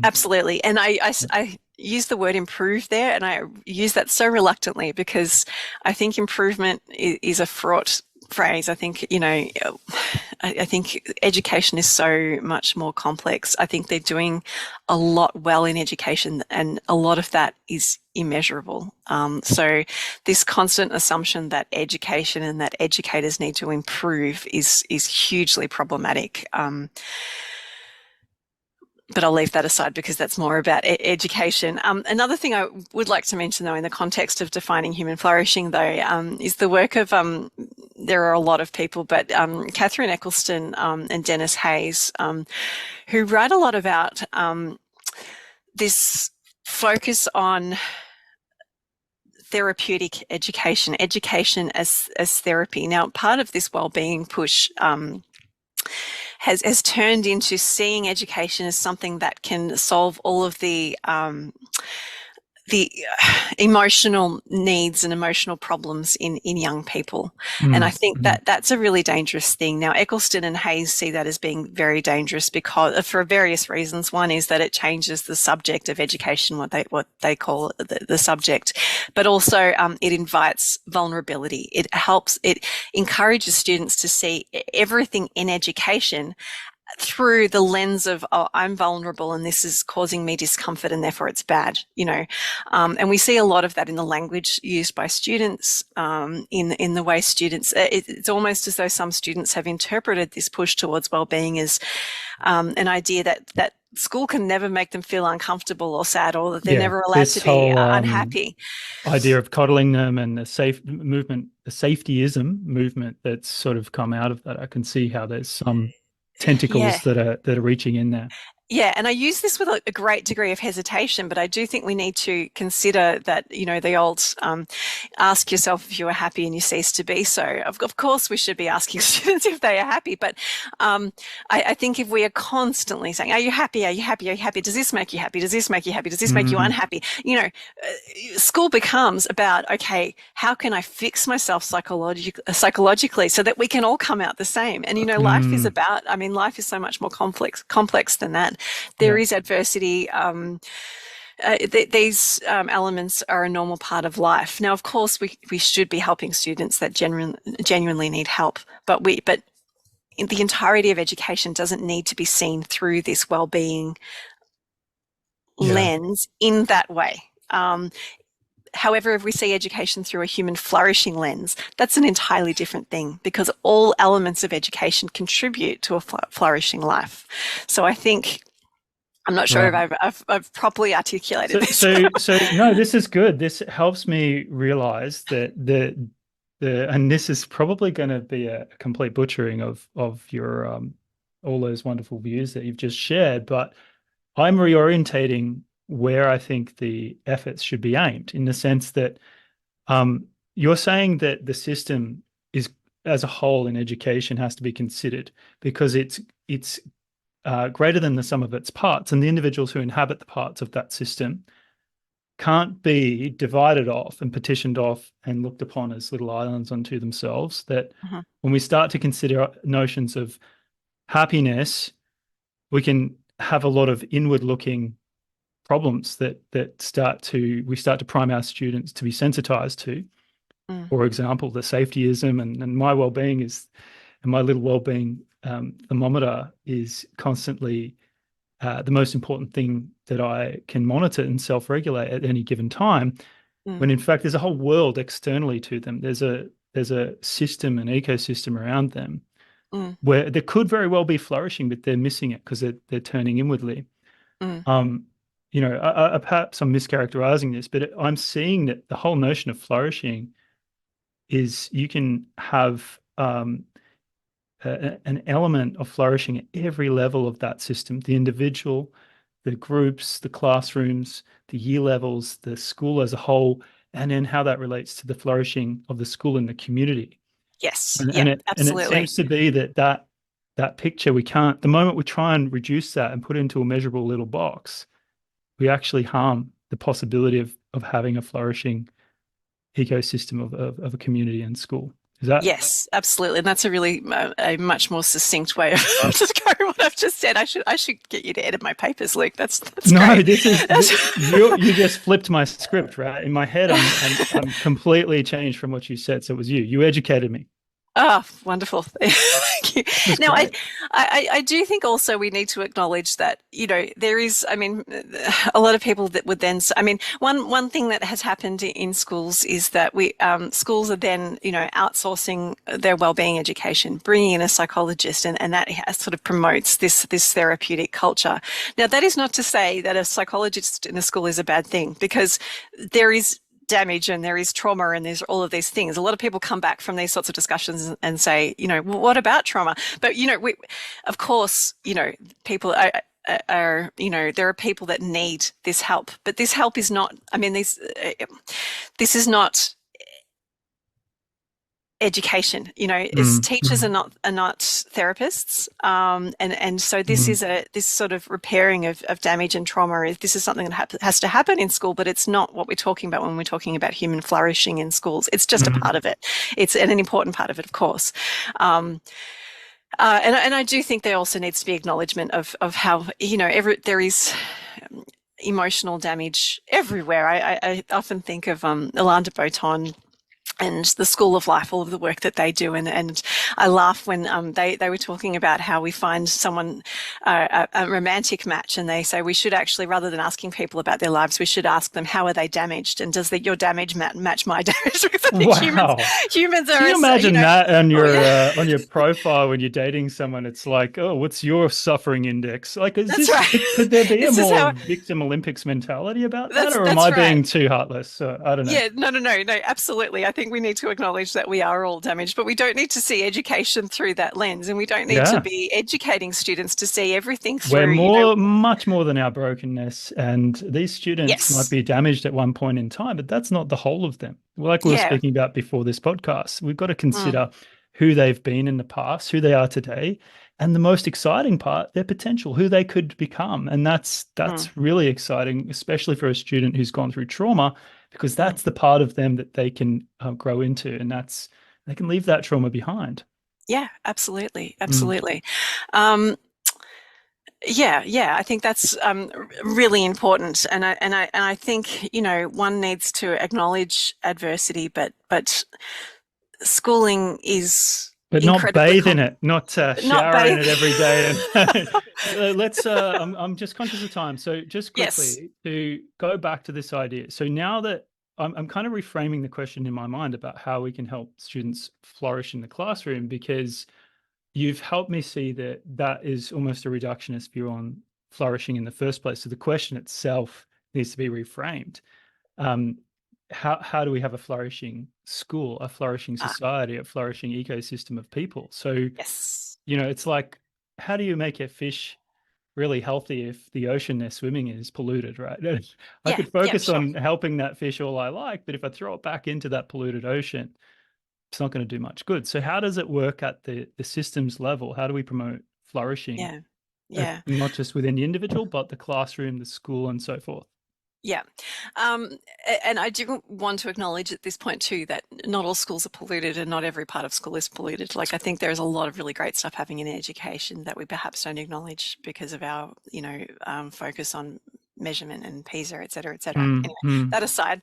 Absolutely. And I use the word improve there, and I use that so reluctantly because I think improvement is a fraught phrase. I think, I think education is so much more complex. I think they're doing a lot well in education, and a lot of that is immeasurable. So this constant assumption that education and that educators need to improve is hugely problematic. But I'll leave that aside because that's more about education. Another thing I would like to mention, though, in the context of defining human flourishing, though, is the work of, there are a lot of people, but Catherine Eccleston and Dennis Hayes, who write a lot about this focus on therapeutic education as therapy. Now, part of this wellbeing push has turned into seeing education as something that can solve all of the emotional needs and emotional problems in young people. And I think that that's a really dangerous thing. Now, Eccleston and Hayes see that as being very dangerous because for various reasons. One is that it changes the subject of education, what they call the subject, but also it invites vulnerability. It encourages students to see everything in education through the lens of, oh, I'm vulnerable and this is causing me discomfort and therefore it's bad, and we see a lot of that in the language used by students, in the way students, it's almost as though some students have interpreted this push towards well-being as an idea that school can never make them feel uncomfortable or sad, or that they're never allowed to be unhappy. Idea of coddling them and the safetyism movement that's sort of come out of that. I can see how there's some tentacles that are reaching in there. Yeah, and I use this with a great degree of hesitation, but I do think we need to consider that, the old ask yourself if you are happy and you cease to be so. Of course, we should be asking students if they are happy, but I think if we are constantly saying, are you happy? Are you happy? Are you happy? Does this make you happy? Does this make you happy? Does this make you unhappy? School becomes about, okay, how can I fix myself psychologically so that we can all come out the same? And, life is about, life is so much more complex than that. There is adversity. These elements are a normal part of life. Now, of course, we should be helping students that genuinely need help, but the entirety of education doesn't need to be seen through this well-being lens in that way. However, if we see education through a human flourishing lens, that's an entirely different thing, because all elements of education contribute to a flourishing life. So I think, I'm not sure if I've properly articulated this. So no, this is good. This helps me realize that and this is probably going to be a complete butchering of your all those wonderful views that you've just shared, but I'm reorientating where I think the efforts should be aimed, in the sense that you're saying that the system is, as a whole in education, has to be considered because it's greater than the sum of its parts, and the individuals who inhabit the parts of that system can't be divided off and partitioned off and looked upon as little islands unto themselves. That when we start to consider notions of happiness, we can have a lot of inward-looking problems that we start to prime our students to be sensitized to. For example, the safetyism and my well-being and my little well-being thermometer is constantly the most important thing that I can monitor and self-regulate at any given time, when in fact there's a whole world externally to them. There's a system, an ecosystem around them where there could very well be flourishing, but they're missing it because they're turning inwardly. Perhaps I'm mischaracterizing this, but I'm seeing that the whole notion of flourishing is you can have an element of flourishing at every level of that system: the individual, the groups, the classrooms, the year levels, the school as a whole, and then how that relates to the flourishing of the school and the community. Yes, absolutely. And it seems to be that picture, we can't, the moment we try and reduce that and put it into a measurable little box, we actually harm the possibility of having a flourishing ecosystem of a community and school. Is that? Yes, absolutely. And that's a really a much more succinct way of describing what I've just said. I should get you to edit my papers, Luke. That's no, great. This is you just flipped my script, right? In my head, I'm completely changed from what you said. So it was you educated me. Oh, wonderful. Thank you. Now, I do think also we need to acknowledge that, there is, a lot of people that would then, one thing that has happened in schools is that schools are then, outsourcing their wellbeing education, bringing in a psychologist, and that sort of promotes this therapeutic culture. Now, that is not to say that a psychologist in a school is a bad thing, because there is damage and there is trauma and there's all of these things. A lot of people come back from these sorts of discussions and say, well, what about trauma? But, of course, people are, there are people that need this help, but this help is not, this is not education, as Mm, teachers are not therapists, and so mm, this sort of repairing of damage and trauma this is something that has to happen in school, but it's not what we're talking about when we're talking about human flourishing in schools. It's just a mm. part of it. It's an important part of it, of course. And I do think there also needs to be acknowledgement of how there is emotional damage everywhere. I often think of Alain de Botton and the School of Life, all of the work that they do. And I laugh when they were talking about how we find someone, a romantic match, and they say we should actually, rather than asking people about their lives, we should ask them, how are they damaged? And does your damage match my damage? Because I think Wow. humans are, Can you imagine that on oh, your yeah. on your profile when you're dating someone? It's like, oh, what's your suffering index? Like, is That's this right. could there be a This is more how, victim Olympics mentality about that, or am that's I right. being too heartless? I don't know. Yeah, no, absolutely. I think we need to acknowledge that we are all damaged, but we don't need to see education through that lens, and we don't need to Yeah. be educating students to see everything We're through, much more than our brokenness, and these students might yes, be damaged at one point in time, but that's not the whole of them. Like we were yeah, speaking about before this podcast, we've got to mm, consider who they've been in the past, who they are today, and the most exciting part, their potential, who they could become. And that's mm, really exciting, especially for a student who's gone through trauma, because mm. that's the part of them that they can grow into, and they can leave that trauma behind. Yeah, absolutely, Mm, absolutely. Um, yeah. I think that's really important, and I think one needs to acknowledge adversity, but schooling is but not incredibly bathe in it, not not shower in bathe. it every day. And let's. I'm just conscious of time, so just Yes. quickly to go back to this idea. So now that I'm kind of reframing the question in my mind about how we can help students flourish in the classroom, because you've helped me see that that is almost a reductionist view on flourishing in the first place. So the question itself needs to be reframed. Um, how do we have a flourishing school, a flourishing Ah, society, a flourishing ecosystem of people? So, yes. it's like, how do you make a fish really healthy if the ocean they're swimming in is polluted, right? I Yeah, could yeah, focus sure. on helping that fish all I like, but if I throw it back into that polluted ocean, it's not going to do much good. So how does it work at the systems level? How do we promote flourishing, Yeah. Yeah. not just within the individual, but the classroom, the school, and so forth? Yeah. And I do want to acknowledge at this point too that not all schools are polluted and not every part of school is polluted. Like I think there's a lot of really great stuff happening in education that we perhaps don't acknowledge because of our, focus on measurement and PISA, et cetera, et cetera. Mm, Anyway, mm, that aside,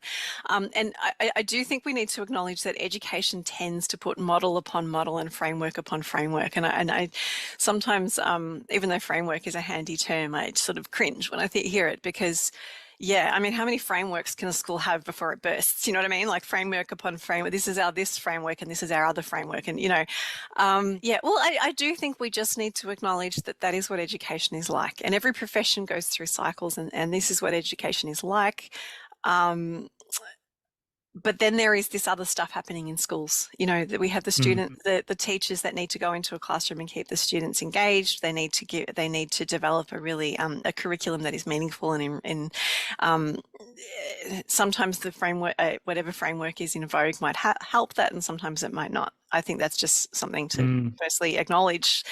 and I do think we need to acknowledge that education tends to put model upon model and framework upon framework. And I sometimes, even though framework is a handy term, I sort of cringe when I hear it because yeah, I mean, how many frameworks can a school have before it bursts? You know what I mean? Like framework upon framework. This is our this framework, and this is our other framework, and yeah. Well, I do think we just need to acknowledge that that is what education is like, and every profession goes through cycles, and this is what education is like. Um, but then there is this other stuff happening in schools, that we have the student, mm, the teachers that need to go into a classroom and keep the students engaged. They need to develop a really a curriculum that is meaningful and um, sometimes the framework, whatever framework is in vogue, might help that, and sometimes it might not. I think that's just something to mm. firstly acknowledge.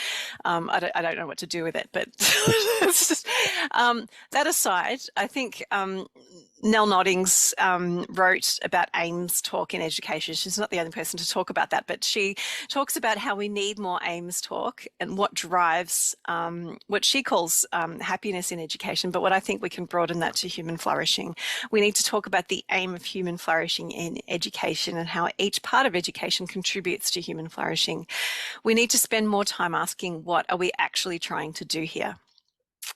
I don't know what to do with it, but it's just, that aside, I think Nell Noddings wrote about AIMS talk in education. She's not the only person to talk about that, but she talks about how we need more AIMS talk and what drives what she calls happiness in education. But what I think we can broaden that to human flourishing. We need to talk about the aim of human flourishing in education and how each part of education contributes to human flourishing. We need to spend more time asking, what are we actually trying to do here?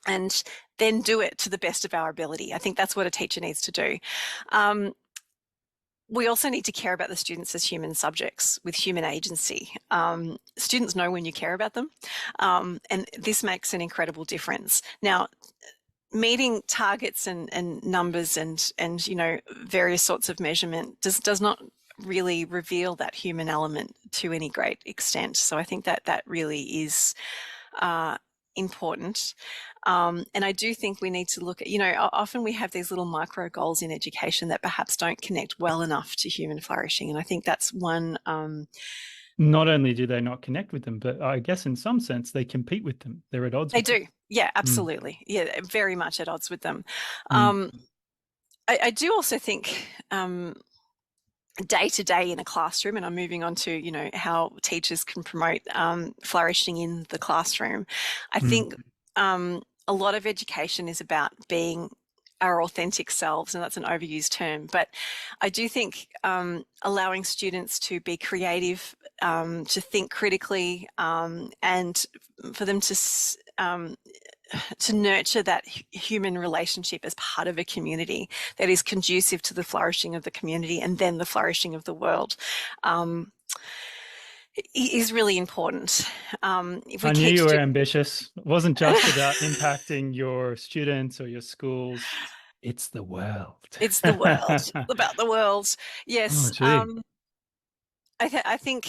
And then do it to the best of our ability. I think that's what a teacher needs to do. We also need to care about the students as human subjects with human agency. Students know when you care about them, and this makes an incredible difference. Now, meeting targets and numbers and various sorts of measurement does not really reveal that human element to any great extent. So I think that really is important. And I do think we need to look at, often we have these little micro goals in education that perhaps don't connect well enough to human flourishing. And I think that's one. Not only do they not connect with them, but I guess in some sense they compete with them. They're at odds They with them. do. Yeah, absolutely. Yeah, very much at odds with them. Mm. I do also think day to day in a classroom, and I'm moving on to, how teachers can promote flourishing in the classroom. I think a lot of education is about being our authentic selves, and that's an overused term, but I do think allowing students to be creative, to think critically, and for them to nurture that human relationship as part of a community that is conducive to the flourishing of the community and then the flourishing of the world, is really important. I knew you were ambitious. It wasn't just about impacting your students or your schools. It's the world. It's the world. About the world. Yes. Oh, I think,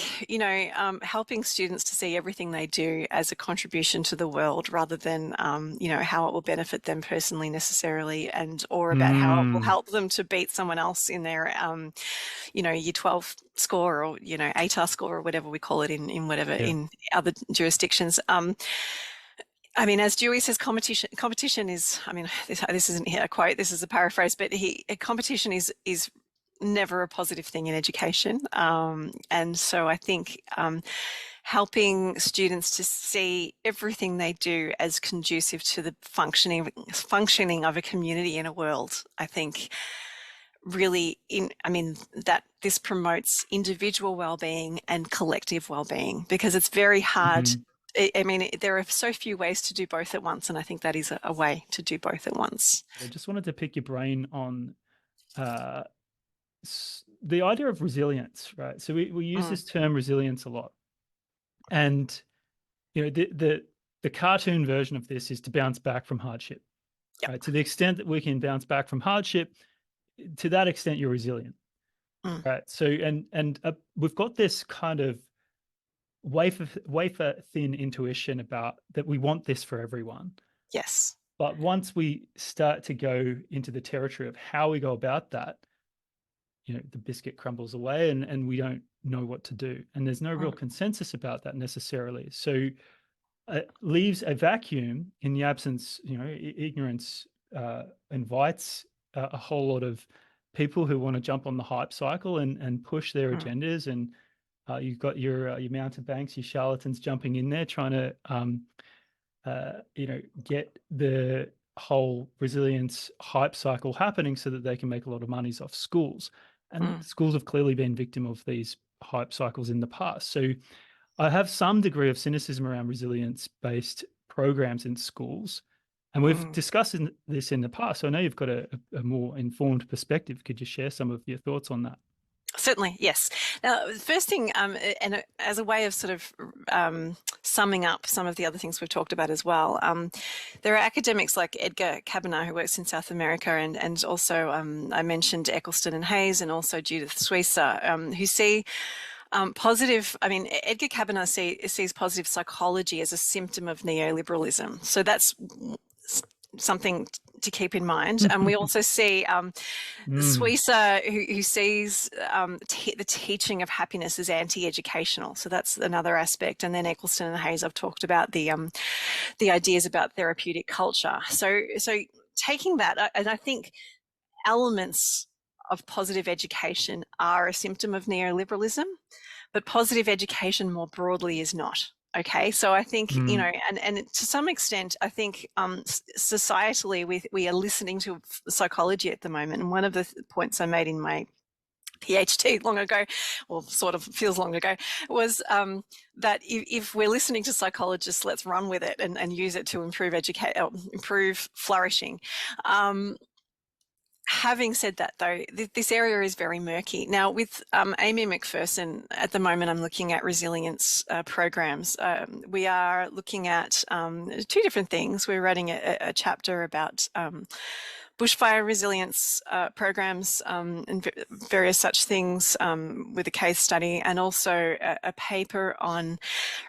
helping students to see everything they do as a contribution to the world rather than, how it will benefit them personally necessarily, or about how it will help them to beat someone else in their, year 12 score, or, ATAR score, or whatever we call it in other jurisdictions. As Dewey says, competition is, this isn't a quote, this is a paraphrase, but competition is never a positive thing in education. And so I think helping students to see everything they do as conducive to the functioning of a community in a world, I think really that this promotes individual well-being and collective well-being, because it's very hard. There are so few ways to do both at once, and I think that is a way to do both at once. I just wanted to pick your brain on the idea of resilience, right? So we use this term resilience a lot, and the cartoon version of this is to bounce back from hardship. Yep. Right? To the extent that we can bounce back from hardship, to that extent you're resilient, right? So and we've got this kind of wafer thin intuition about that we want this for everyone. Yes. But once we start to go into the territory of how we go about that, the biscuit crumbles away and we don't know what to do. And there's no real consensus about that necessarily. So it leaves a vacuum in the absence, ignorance invites a whole lot of people who want to jump on the hype cycle and push their agendas. And you've got your mountebanks, your charlatans jumping in there trying to, get the whole resilience hype cycle happening so that they can make a lot of monies off schools. And schools have clearly been victim of these hype cycles in the past. So I have some degree of cynicism around resilience-based programs in schools. And we've discussed this in the past. So I know you've got a more informed perspective. Could you share some of your thoughts on that? Certainly, yes. Now, the first thing, and as a way of sort of summing up some of the other things we've talked about as well, there are academics like Edgar Cabanagh, who works in South America, and also I mentioned Eccleston and Hayes, and also Judith Suissa, who see positive. Edgar Cabanagh sees positive psychology as a symptom of neoliberalism. So that's something to keep in mind. And we also see Suissa, who sees the teaching of happiness as anti-educational. So that's another aspect. And then Eccleston and Hayes, I've talked about the ideas about therapeutic culture. So taking that, and I think elements of positive education are a symptom of neoliberalism, but positive education more broadly is not. Okay, so I think, and to some extent, I think societally we are listening to psychology at the moment. And one of the points I made in my PhD long ago, or sort of feels long ago, was that if we're listening to psychologists, let's run with it and use it to improve flourishing. Having said that, though, this area is very murky. Now, with Amy McPherson, at the moment, I'm looking at resilience programs. We are looking at two different things. We're writing a chapter about bushfire resilience programs and various such things with a case study, and also a paper on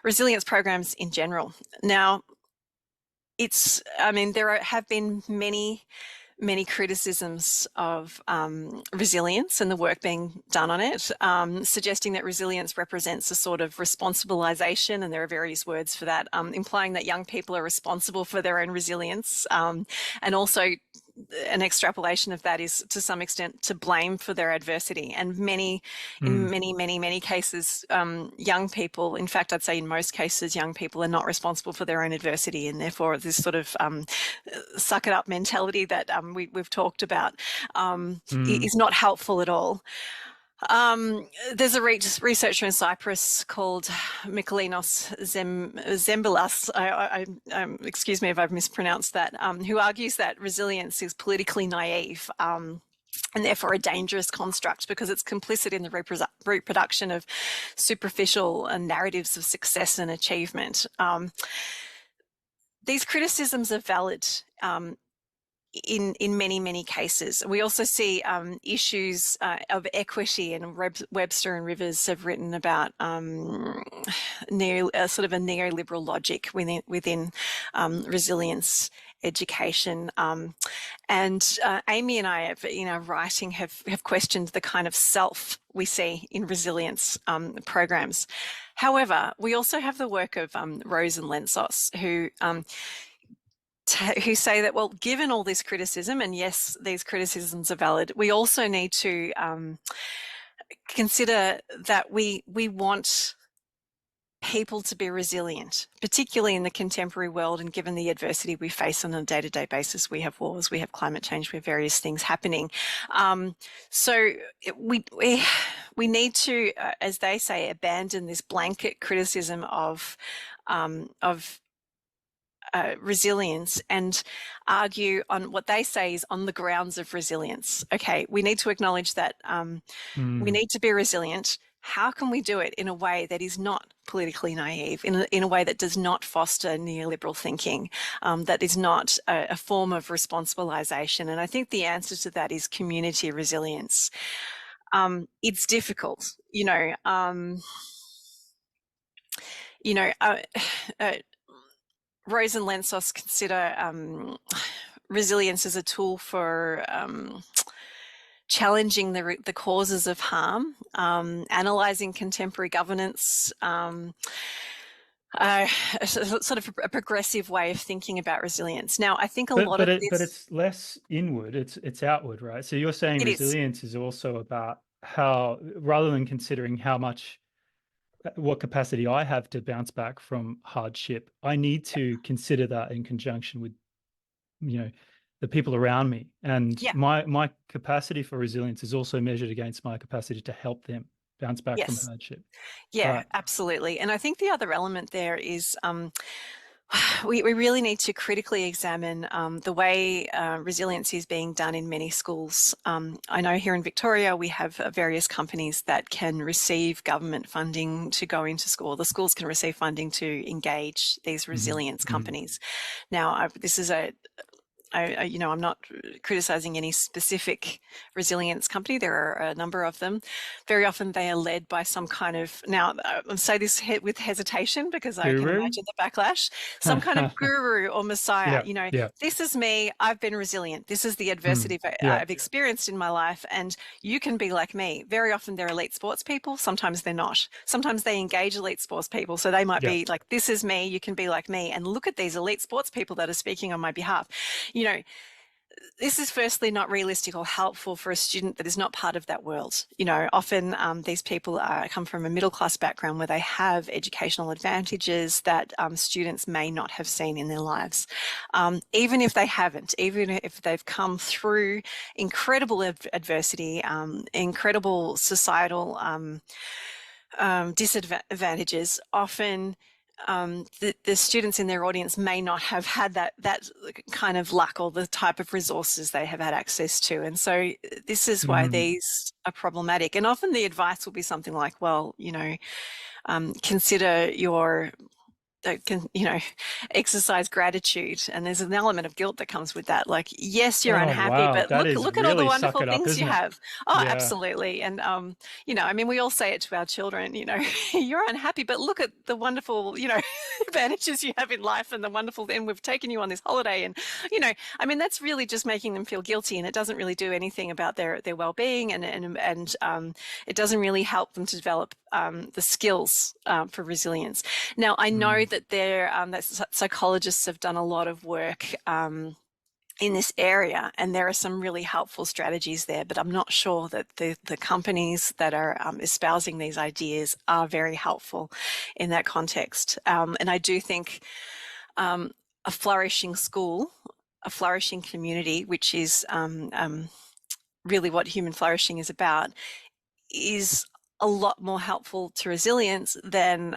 resilience programs in general. Now, I mean, have been many criticisms of resilience and the work being done on it, suggesting that resilience represents a sort of responsibilization, and there are various words for that, implying that young people are responsible for their own resilience, and also an extrapolation of that is to some extent to blame for their adversity. And in many cases, young people, in fact, I'd say in most cases, young people are not responsible for their own adversity, and therefore this sort of suck it up mentality that we've talked about is not helpful at all. There's a researcher in Cyprus called Michaelinos Zembelas, excuse me if I've mispronounced that, who argues that resilience is politically naive, and therefore a dangerous construct because it's complicit in the reproduction of superficial narratives of success and achievement. These criticisms are valid in many cases. We also see issues of equity, and Webster and Rivers have written about sort of a neoliberal logic within resilience education. And Amy and I have, in our writing, have questioned the kind of self we see in resilience programs. However, we also have the work of Rose and Lensos, who say that, well, given all this criticism, and yes, these criticisms are valid, we also need to consider that we want people to be resilient, particularly in the contemporary world, and given the adversity we face on a day-to-day basis. We have wars, we have climate change, we have various things happening. So we need to, as they say, abandon this blanket criticism of resilience and argue on what they say is on the grounds of resilience. Okay, we need to acknowledge that we need to be resilient. How can we do it in a way that is not politically naive, in a way that does not foster neoliberal thinking, that is not a form of responsibilization? And I think the answer to that is community resilience. It's difficult, Rose and Lensos consider resilience as a tool for challenging the causes of harm, analysing contemporary governance, sort of a progressive way of thinking about resilience. Now, I think but it's less inward; it's outward, right? So you're saying resilience is also about how, rather than considering what capacity I have to bounce back from hardship, I need to consider that in conjunction with, the people around me. And my capacity for resilience is also measured against my capacity to help them bounce back from hardship. Yeah, absolutely. And I think the other element there is we really need to critically examine the way resilience is being done in many schools. I know here in Victoria we have various companies that can receive government funding to go into school. The schools can receive funding to engage these resilience companies. Now, this is I'm not criticizing any specific resilience company. There are a number of them. Very often they are led by some kind of, now I'll say this with hesitation because I can imagine the backlash, some kind of guru or messiah. This is me, I've been resilient. This is the adversity I've experienced in my life, and you can be like me. Very often they're elite sports people. Sometimes they're not. Sometimes they engage elite sports people. So they might be like, this is me, you can be like me. And look at these elite sports people that are speaking on my behalf. This is firstly not realistic or helpful for a student that is not part of that world. Often these people come from a middle class background where they have educational advantages that students may not have seen in their lives. Even if they haven't, even if they've come through incredible adversity, incredible societal disadvantages, often the students in their audience may not have had that kind of luck or the type of resources they have had access to. And so this is why these are problematic. And often the advice will be something like, well, consider your can, exercise gratitude, and there's an element of guilt that comes with that. Like, yes, you're Oh, unhappy, wow. but That is look at all the really suck wonderful it up, things you isn't it? have. Oh, Yeah. absolutely. And I mean, we all say it to our children, you're unhappy, but look at the wonderful, advantages you have in life, and the wonderful, and we've taken you on this holiday. And I mean, that's really just making them feel guilty, and it doesn't really do anything about their well-being, and it doesn't really help them to develop the skills for resilience. Now, I know that that psychologists have done a lot of work in this area, and there are some really helpful strategies there, but I'm not sure that the companies that are espousing these ideas are very helpful in that context. And I do think a flourishing school, a flourishing community, which is really what human flourishing is about, is a lot more helpful to resilience than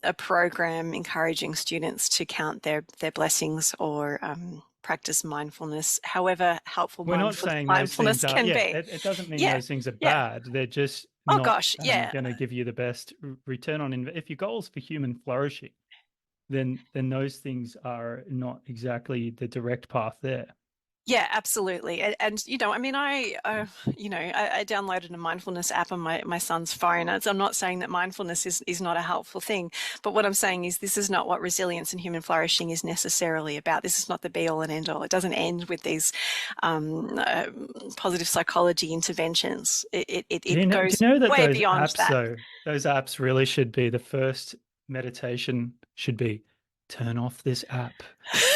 a program encouraging students to count their blessings or practice mindfulness, however helpful We're not saying those things mindfulness are, can yeah, be. it doesn't mean Yeah, those things are yeah. bad. They're just Oh not gosh, yeah. going to give you the best return on if your goals for human flourishing, then those things are not exactly the direct path there. Yeah, absolutely. And I mean, I downloaded a mindfulness app on my son's phone. I'm not saying that mindfulness is not a helpful thing, but what I'm saying is this is not what resilience and human flourishing is necessarily about. This is not the be all and end all. It doesn't end with these positive psychology interventions. It Do goes you know that way those beyond apps, that. though, those apps really should be the first meditation should be turn off this app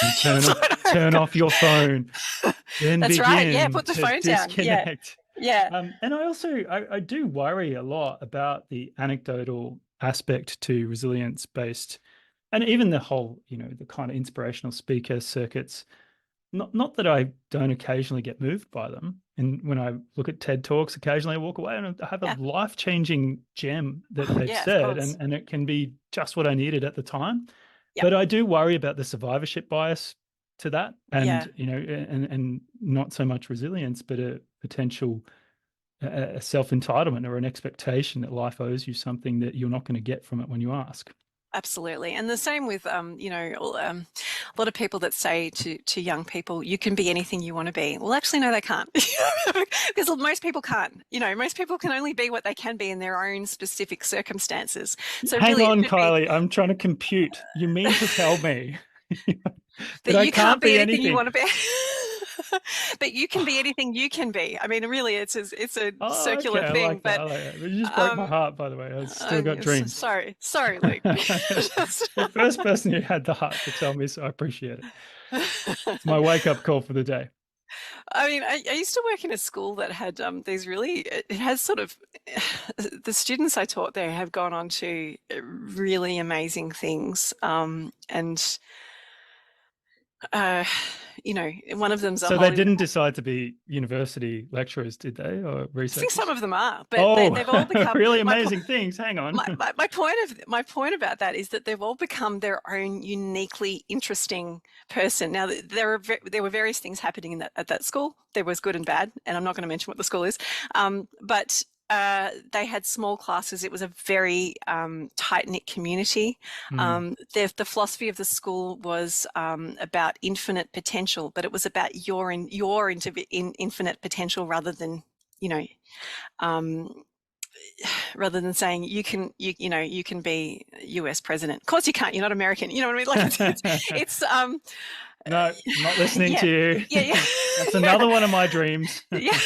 and turn off your phone, then That's right. Yeah, begin put the to phone down. Yeah, disconnect. yeah. And I do worry a lot about the anecdotal aspect to resilience based, and even the whole, the kind of inspirational speaker circuits. Not that I don't occasionally get moved by them. And when I look at TED Talks, occasionally I walk away and I have a Yeah. life-changing gem that they've Yeah, of said, course. and it can be just what I needed at the time. Yep. But I do worry about the survivorship bias to that, Yeah. and and not so much resilience, but a potential a self-entitlement or an expectation that life owes you something that you're not going to get from it when you ask. Absolutely. And the same with, a lot of people that say to young people, you can be anything you want to be. Well, actually, no, they can't. Because most people can't. Most people can only be what they can be in their own specific circumstances. So Hang really, on, it should be Kylie, I'm trying to compute. You mean to tell me that that I you can't can't be be anything you anything? want to be. But you can be anything you can be. I mean, really, it's a Oh, circular okay, I thing. like that. But I like that. But you just broke my heart, by the way. I've still got dreams. sorry, Luke. The first person who had the heart to tell me, so I appreciate it. It's my wake-up call for the day. I mean, I used to work in a school that had these really, it has sort of, the students I taught there have gone on to really amazing things. And, one of them's a So they Hollywood. didn't decide to be university lecturers, did they, or I think researchers? some of them are, but Oh, they've all become really amazing things. Hang on. my point about that is that they've all become their own uniquely interesting person. Now, there were various things happening at that school. There was good and bad, and I'm not going to mention what the school is. But they had small classes. It was a very tight-knit community. The philosophy of the school was about infinite potential, but it was about your infinite potential rather than, rather than saying you can be US president. Of course you can't. You're not American. You know what I mean? Like it's No, I'm not listening yeah, to you. yeah. That's another one of my dreams. Yeah.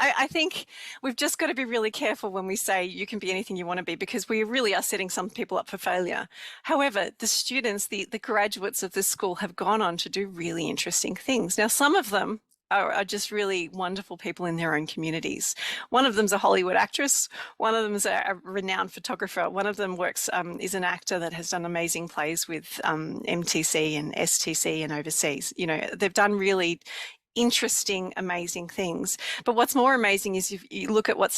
I think we've just got to be really careful when we say you can be anything you want to be, because we really are setting some people up for failure. However, the students, the graduates of this school have gone on to do really interesting things. Now, some of them are just really wonderful people in their own communities. One of them's a Hollywood actress. One of them is a renowned photographer. One of them is an actor that has done amazing plays with MTC and STC and overseas. They've done really interesting, amazing things. But what's more amazing is if you look at what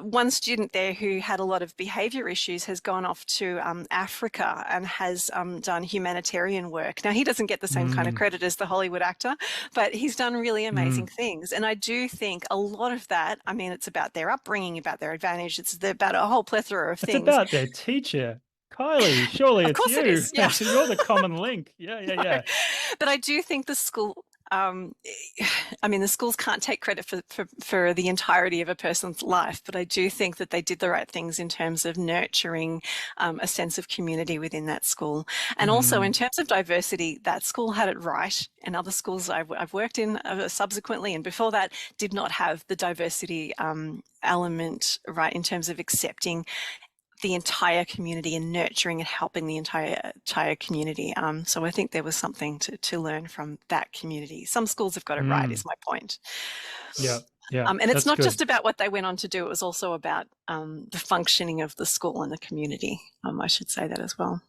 one student there who had a lot of behavior issues has gone off to Africa and has done humanitarian work. Now, he doesn't get the same kind of credit as the Hollywood actor, but he's done really amazing things. And I do think a lot of that, I mean, it's about their upbringing, about their advantage. It's about a whole plethora of things. It's about their teacher. Kylie, surely Of it's course it you. is. Yeah. You're the common link. Yeah, yeah, No. yeah. But I do think the school, I mean, the schools can't take credit for the entirety of a person's life, but I do think that they did the right things in terms of nurturing a sense of community within that school. And also in terms of diversity, that school had it right. And other schools I've worked in subsequently and before that did not have the diversity element right in terms of accepting the entire community and nurturing and helping the entire community. So I think there was something to learn from that community. Some schools have got it right, is my point. Yeah, yeah. And it's That's not good. just about what they went on to do, it was also about the functioning of the school and the community. I should say that as well.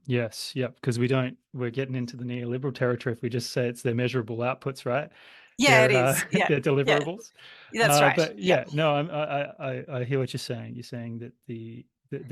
Yes, yep. Because we're getting into the neoliberal territory if we just say it's their measurable outputs, right? Yeah, it Their is. Yeah, their yeah, deliverables. that's right. But Yeah. yeah, no, I hear what you're saying. You're saying that the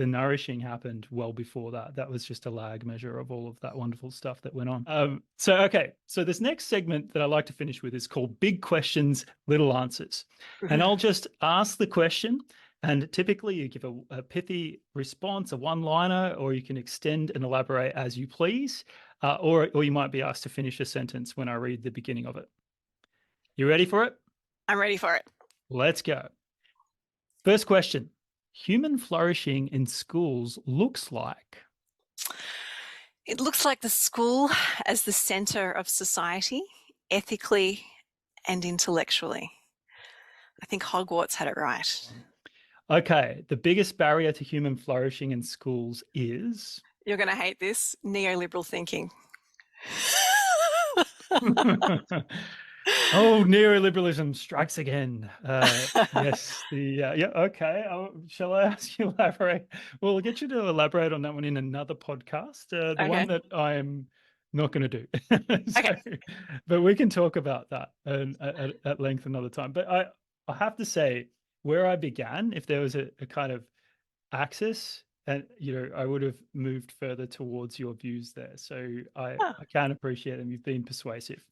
nourishing happened well before that. That was just a lag measure of all of that wonderful stuff that went on. So this next segment that I like to finish with is called Big Questions, Little Answers. And I'll just ask the question, and typically you give a pithy response, a one-liner, or you can extend and elaborate as you please, or you might be asked to finish a sentence when I read the beginning of it. You ready for it? I'm ready for it. Let's go. First question. Human flourishing in schools looks like? It looks like the school as the center of society, ethically and intellectually. I think Hogwarts had it right. Okay, the biggest barrier to human flourishing in schools is? You're going to hate this, neoliberal thinking. Oh, neoliberalism strikes again. Yes, yeah, okay. Shall I ask you to elaborate? We'll get you to elaborate on that one in another podcast. The Okay. one that I'm not going to do. Okay. But we can talk about that at length another time. But I have to say, where I began, if there was a kind of axis, and I would have moved further towards your views there. So I can appreciate them. You've been persuasive.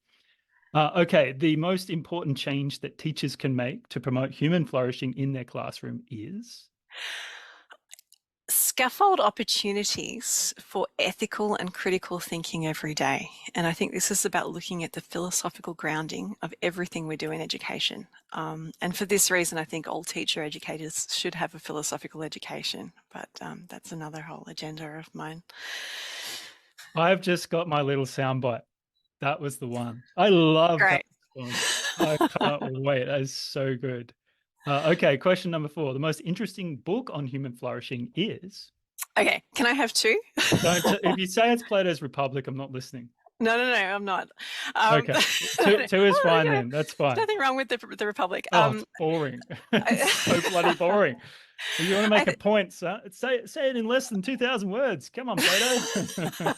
Okay, the most important change that teachers can make to promote human flourishing in their classroom is? Scaffold opportunities for ethical and critical thinking every day. And I think this is about looking at the philosophical grounding of everything we do in education. And for this reason, I think all teacher educators should have a philosophical education, but that's another whole agenda of mine. I've just got my little soundbite. That was the one. I love Great. that response. I can't wait. That is so good. Okay, question number 4. The most interesting book on human flourishing is? Okay, can I have 2? If you say it's Plato's Republic, I'm not listening. No, I'm not. Okay, 2 is fine then. That's fine. Nothing wrong with the Republic. It's boring. It's so bloody boring. If you want to make a point, say it in less than 2,000 words. Come on, Plato.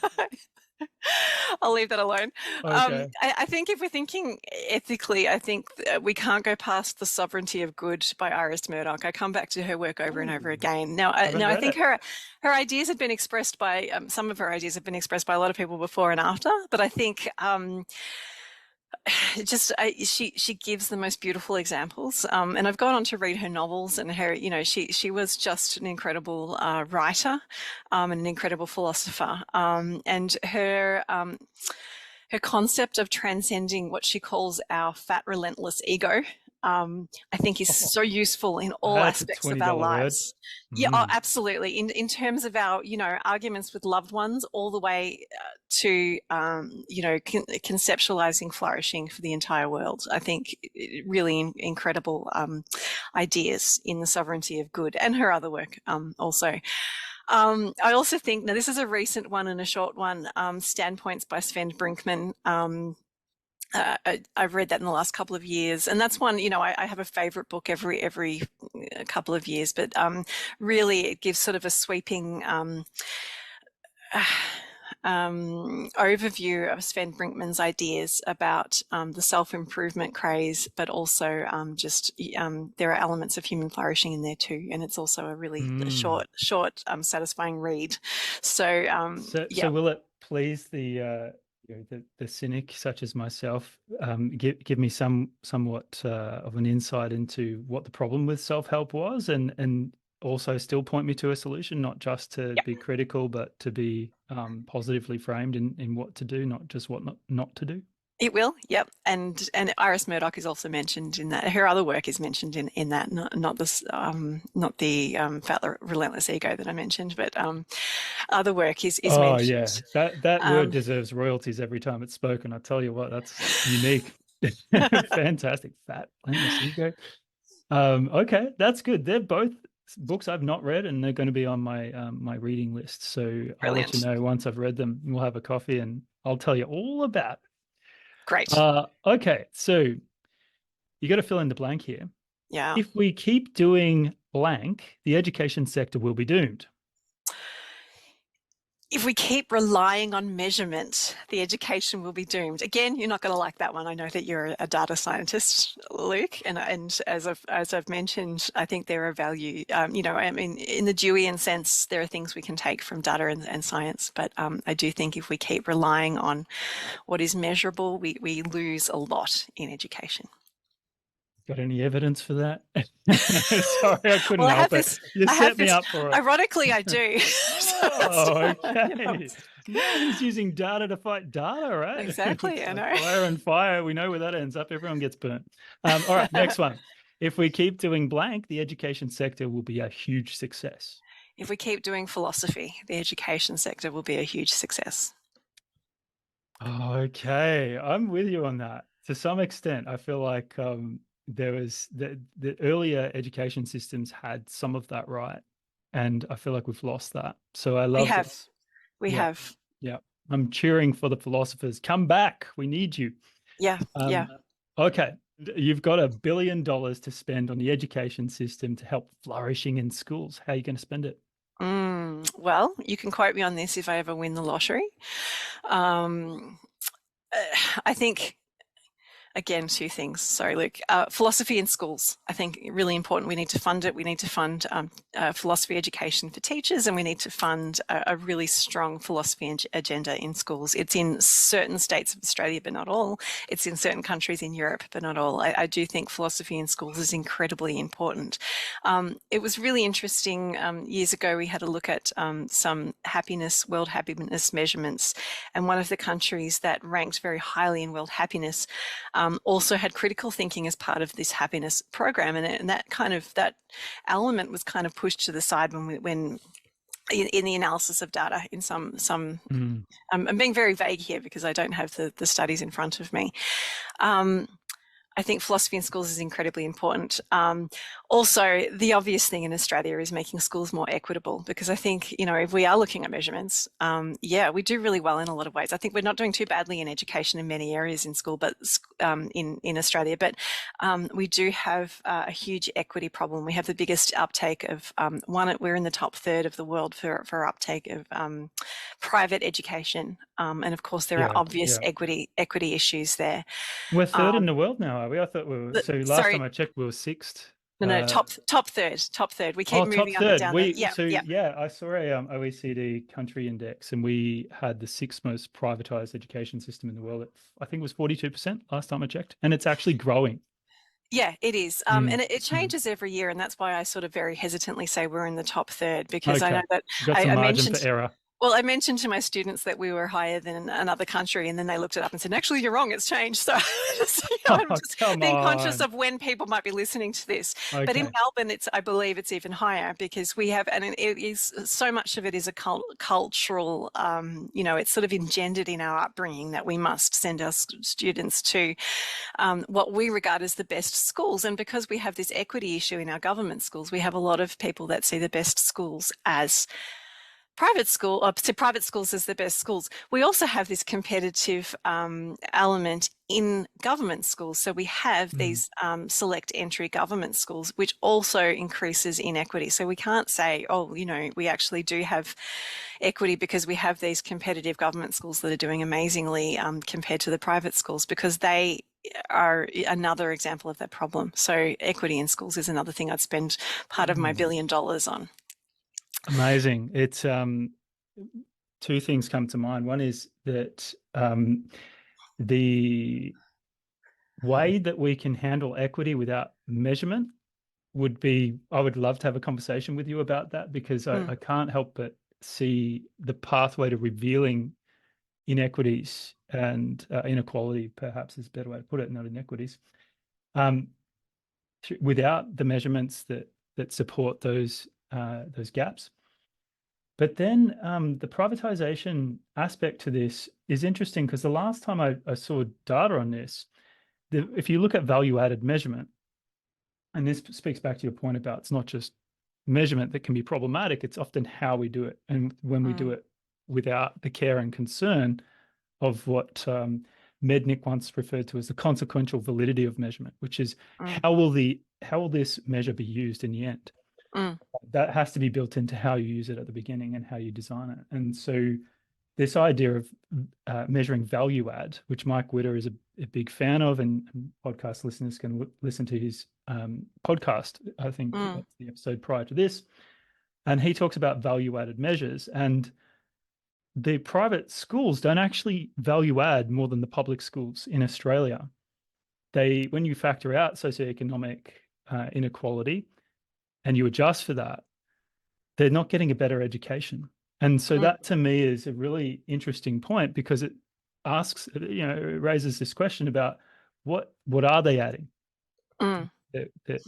I'll leave that alone. Okay. I think if we're thinking ethically, I think we can't go past The Sovereignty of Good by Iris Murdoch. I come back to her work over and over again. Now, I think her ideas have been expressed by, some of her ideas have been expressed by a lot of people before and after, but I think she gives the most beautiful examples, and I've gone on to read her novels, and her, she was just an incredible writer, and an incredible philosopher, and her concept of transcending what she calls our fat, relentless ego, I think is so useful in all aspects of our lives. Yeah, absolutely. In terms of our, arguments with loved ones, all the way to, conceptualizing flourishing for the entire world. I think really incredible ideas in The Sovereignty of Good, and her other work also. I also think, now this is a recent one and a short one, Standpoints by Sven Brinkman. I've read that in the last couple of years, and that's one, I have a favorite book every couple of years, but really it gives sort of a sweeping overview of Sven Brinkman's ideas about the self-improvement craze, but also there are elements of human flourishing in there too, and it's also a really short, satisfying read. So will it please the cynic such as myself give me somewhat of an insight into what the problem with self-help was, and also still point me to a solution, not just to be critical, but to be positively framed in what to do, not just what not to do? It will, yep. And Iris Murdoch is also mentioned in that. Her other work is mentioned in that, not this, not the Fat Relentless Ego that I mentioned, but other work is Oh mentioned. yeah, that word deserves royalties every time it's spoken. I tell you what, that's unique. Fantastic. Fat Relentless Ego. Okay, that's good. They're both books I've not read, and they're going to be on my my reading list. So I'll let you Brilliant. know once I've read them. We'll have a coffee, and I'll tell you all about it. Great. Okay, so you got to fill in the blank here. Yeah. If we keep doing blank, the education sector will be doomed. If we keep relying on measurement, the education will be doomed. Again, you're not going to like that one. I know that you're a data scientist, Luke, and as I've mentioned, I think there are value. You know, I mean, in the Deweyan sense, there are things we can take from data and science, but I do think if we keep relying on what is measurable, we lose a lot in education. Got any evidence for that? Sorry, I couldn't Well, help it. You set me up for it. Ironically, I do. Oh, okay. Now he's using data to fight data, right? Exactly, I know. Fire and fire. We know where that ends up. Everyone gets burnt. All right, next one. If we keep doing blank, the education sector will be a huge success. If we keep doing philosophy, the education sector will be a huge success. Okay, I'm with you on that. To some extent, I feel like there was the earlier education systems had some of that right, and I feel like we've lost that. So I love this. We have. Yeah, I'm cheering for the philosophers. Come back, we need you. Yeah, yeah. Okay, you've got $1 billion to spend on the education system to help flourishing in schools. How are you going to spend it? Well, you can quote me on this if I ever win the lottery. I think, again, two things. Sorry, Luke. Philosophy in schools, I think, really important. We need to fund it. We need to fund philosophy education for teachers, and we need to fund a really strong philosophy agenda in schools. It's in certain states of Australia, but not all. It's in certain countries in Europe, but not all. I do think philosophy in schools is incredibly important. It was really interesting. Years ago, we had a look at some world happiness measurements, and one of the countries that ranked very highly in world happiness also had critical thinking as part of this happiness program, and that element was kind of pushed to the side when in the analysis of data in some I'm being very vague here because I don't have the studies in front of me. I think philosophy in schools is incredibly important. Also, the obvious thing in Australia is making schools more equitable, because I think, you know, if we are looking at measurements, yeah, we do really well in a lot of ways. I think we're not doing too badly in education in many areas in school, but in Australia, but we do have a huge equity problem. We have the biggest uptake of we're in the top third of the world for uptake of private education, and of course there are obvious equity issues there. We're third in the world now, are we? I thought we were. So last time I checked, we were sixth. No, top third. We keep moving up and down. I saw a OECD country index, and we had the sixth most privatized education system in the world. I think it was 42% last time I checked, and it's actually growing. Yeah, it is. And it changes every year, and that's why I sort of very hesitantly say we're in the top third, because I know that I mentioned for error. Well, I mentioned to my students that we were higher than another country, and then they looked it up and said, actually, you're wrong, it's changed. So I'm just being conscious of when people might be listening to this. Okay. But in Melbourne, I believe it's even higher, because we have, and it is, so much of it is a cultural, you know, it's sort of engendered in our upbringing that we must send our students to what we regard as the best schools. And because we have this equity issue in our government schools, we have a lot of people that see the best schools as private schools as the best schools. We also have this competitive element in government schools. So we have these select entry government schools, which also increases inequity. So we can't say, oh, you know, we actually do have equity because we have these competitive government schools that are doing amazingly compared to the private schools, because they are another example of that problem. So equity in schools is another thing I'd spend part of my $1 billion on. Amazing. It's two things come to mind. One is that the way that we can handle equity without measurement I would love to have a conversation with you about that, because I can't help but see the pathway to revealing inequities and inequality, perhaps is a better way to put it, not inequities, without the measurements that support those gaps. But then the privatization aspect to this is interesting, because the last time I saw data on this, if you look at value-added measurement, and this speaks back to your point about it's not just measurement that can be problematic, it's often how we do it. And when we do it without the care and concern of what Mednick once referred to as the consequential validity of measurement, which is how will this measure be used in the end? That has to be built into how you use it at the beginning and how you design it. And so this idea of measuring value add, which Mike Witter is a big fan of, and podcast listeners can listen to his podcast. I think that's the episode prior to this. And he talks about value added measures, and the private schools don't actually value add more than the public schools in Australia. When you factor out socioeconomic inequality and you adjust for that, they're not getting a better education. And so that to me is a really interesting point, because it asks, it raises this question about what are they adding?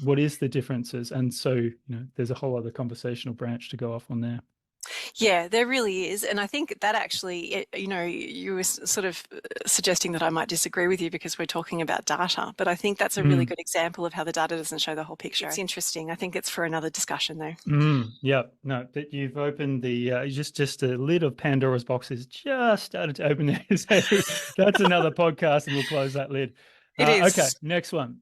What is the differences? And so, there's a whole other conversational branch to go off on there. Yeah, there really is. And I think that actually, you were sort of suggesting that I might disagree with you because we're talking about data, but I think that's a really good example of how the data doesn't show the whole picture. It's interesting. I think it's for another discussion though. Yeah, no, but you've opened the, just a lid of Pandora's box has just started to open there. So that's another podcast, and we'll close that lid. It is. Okay, next one.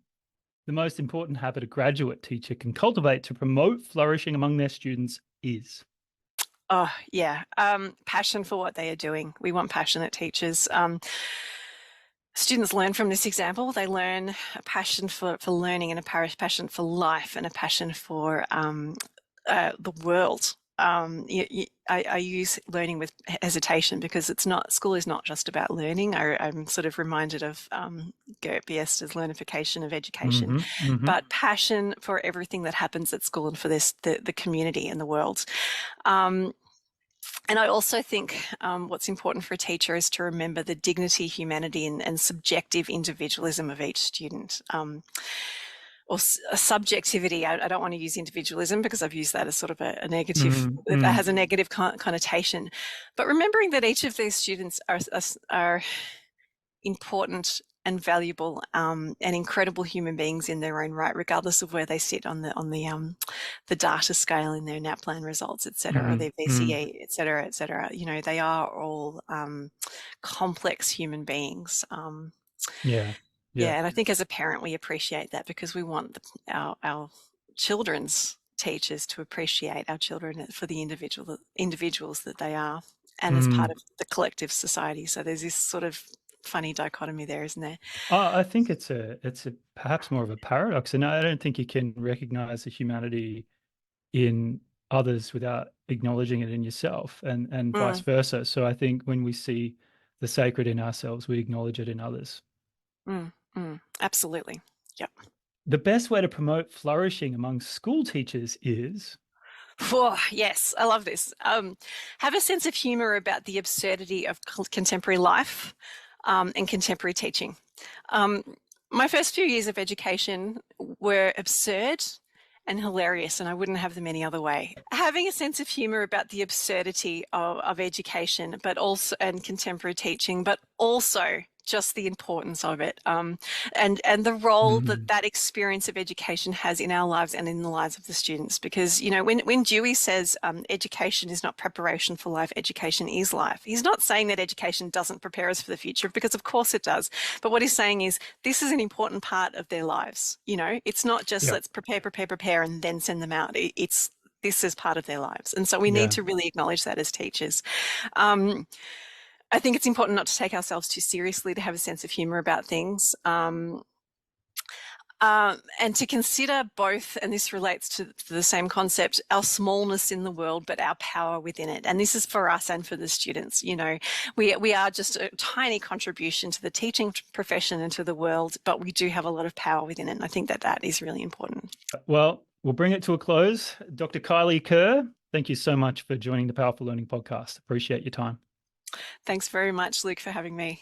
The most important habit a graduate teacher can cultivate to promote flourishing among their students is? Oh, yeah. Passion for what they are doing. We want passionate teachers. Students learn from this example. They learn a passion for learning, and a passion for life, and a passion for the world. I use learning with hesitation, because school is not just about learning. I'm sort of reminded of Gert Biester's learnification of education, but passion for everything that happens at school and for the community and the world. And I also think what's important for a teacher is to remember the dignity, humanity, and subjective individualism of each student. Or subjectivity. I don't want to use individualism, because I've used that as sort of a negative, that has a negative connotation. But remembering that each of these students are important and valuable and incredible human beings in their own right, regardless of where they sit on the data scale in their NAPLAN results, et cetera, or their VCE, et cetera, et cetera. They are all complex human beings. Yeah, and I think as a parent we appreciate that, because we want our children's teachers to appreciate our children for the individuals that they are, and as part of the collective society. So there's this sort of funny dichotomy there, isn't there? I think it's perhaps more of a paradox, and I don't think you can recognize the humanity in others without acknowledging it in yourself, and vice versa. So I think when we see the sacred in ourselves, we acknowledge it in others. Absolutely. Yep. The best way to promote flourishing among school teachers is? Oh, yes, I love this. Have a sense of humor about the absurdity of contemporary life and contemporary teaching. My first few years of education were absurd and hilarious, and I wouldn't have them any other way. Having a sense of humor about the absurdity of education, but also and contemporary teaching, but also just the importance of it, and the role that experience of education has in our lives and in the lives of the students. Because when Dewey says education is not preparation for life, education is life, he's not saying that education doesn't prepare us for the future, because of course it does. But what he's saying is this is an important part of their lives. It's not just let's prepare and then send them out. This is part of their lives, and so we need to really acknowledge that as teachers. I think it's important not to take ourselves too seriously, to have a sense of humor about things, and to consider both, and this relates to the same concept, our smallness in the world, but our power within it. And this is for us and for the students. We are just a tiny contribution to the teaching profession and to the world, but we do have a lot of power within it. And I think that is really important. Well, we'll bring it to a close. Dr. Kylie Kerr, thank you so much for joining the Powerful Learning Podcast. Appreciate your time. Thanks very much, Luke, for having me.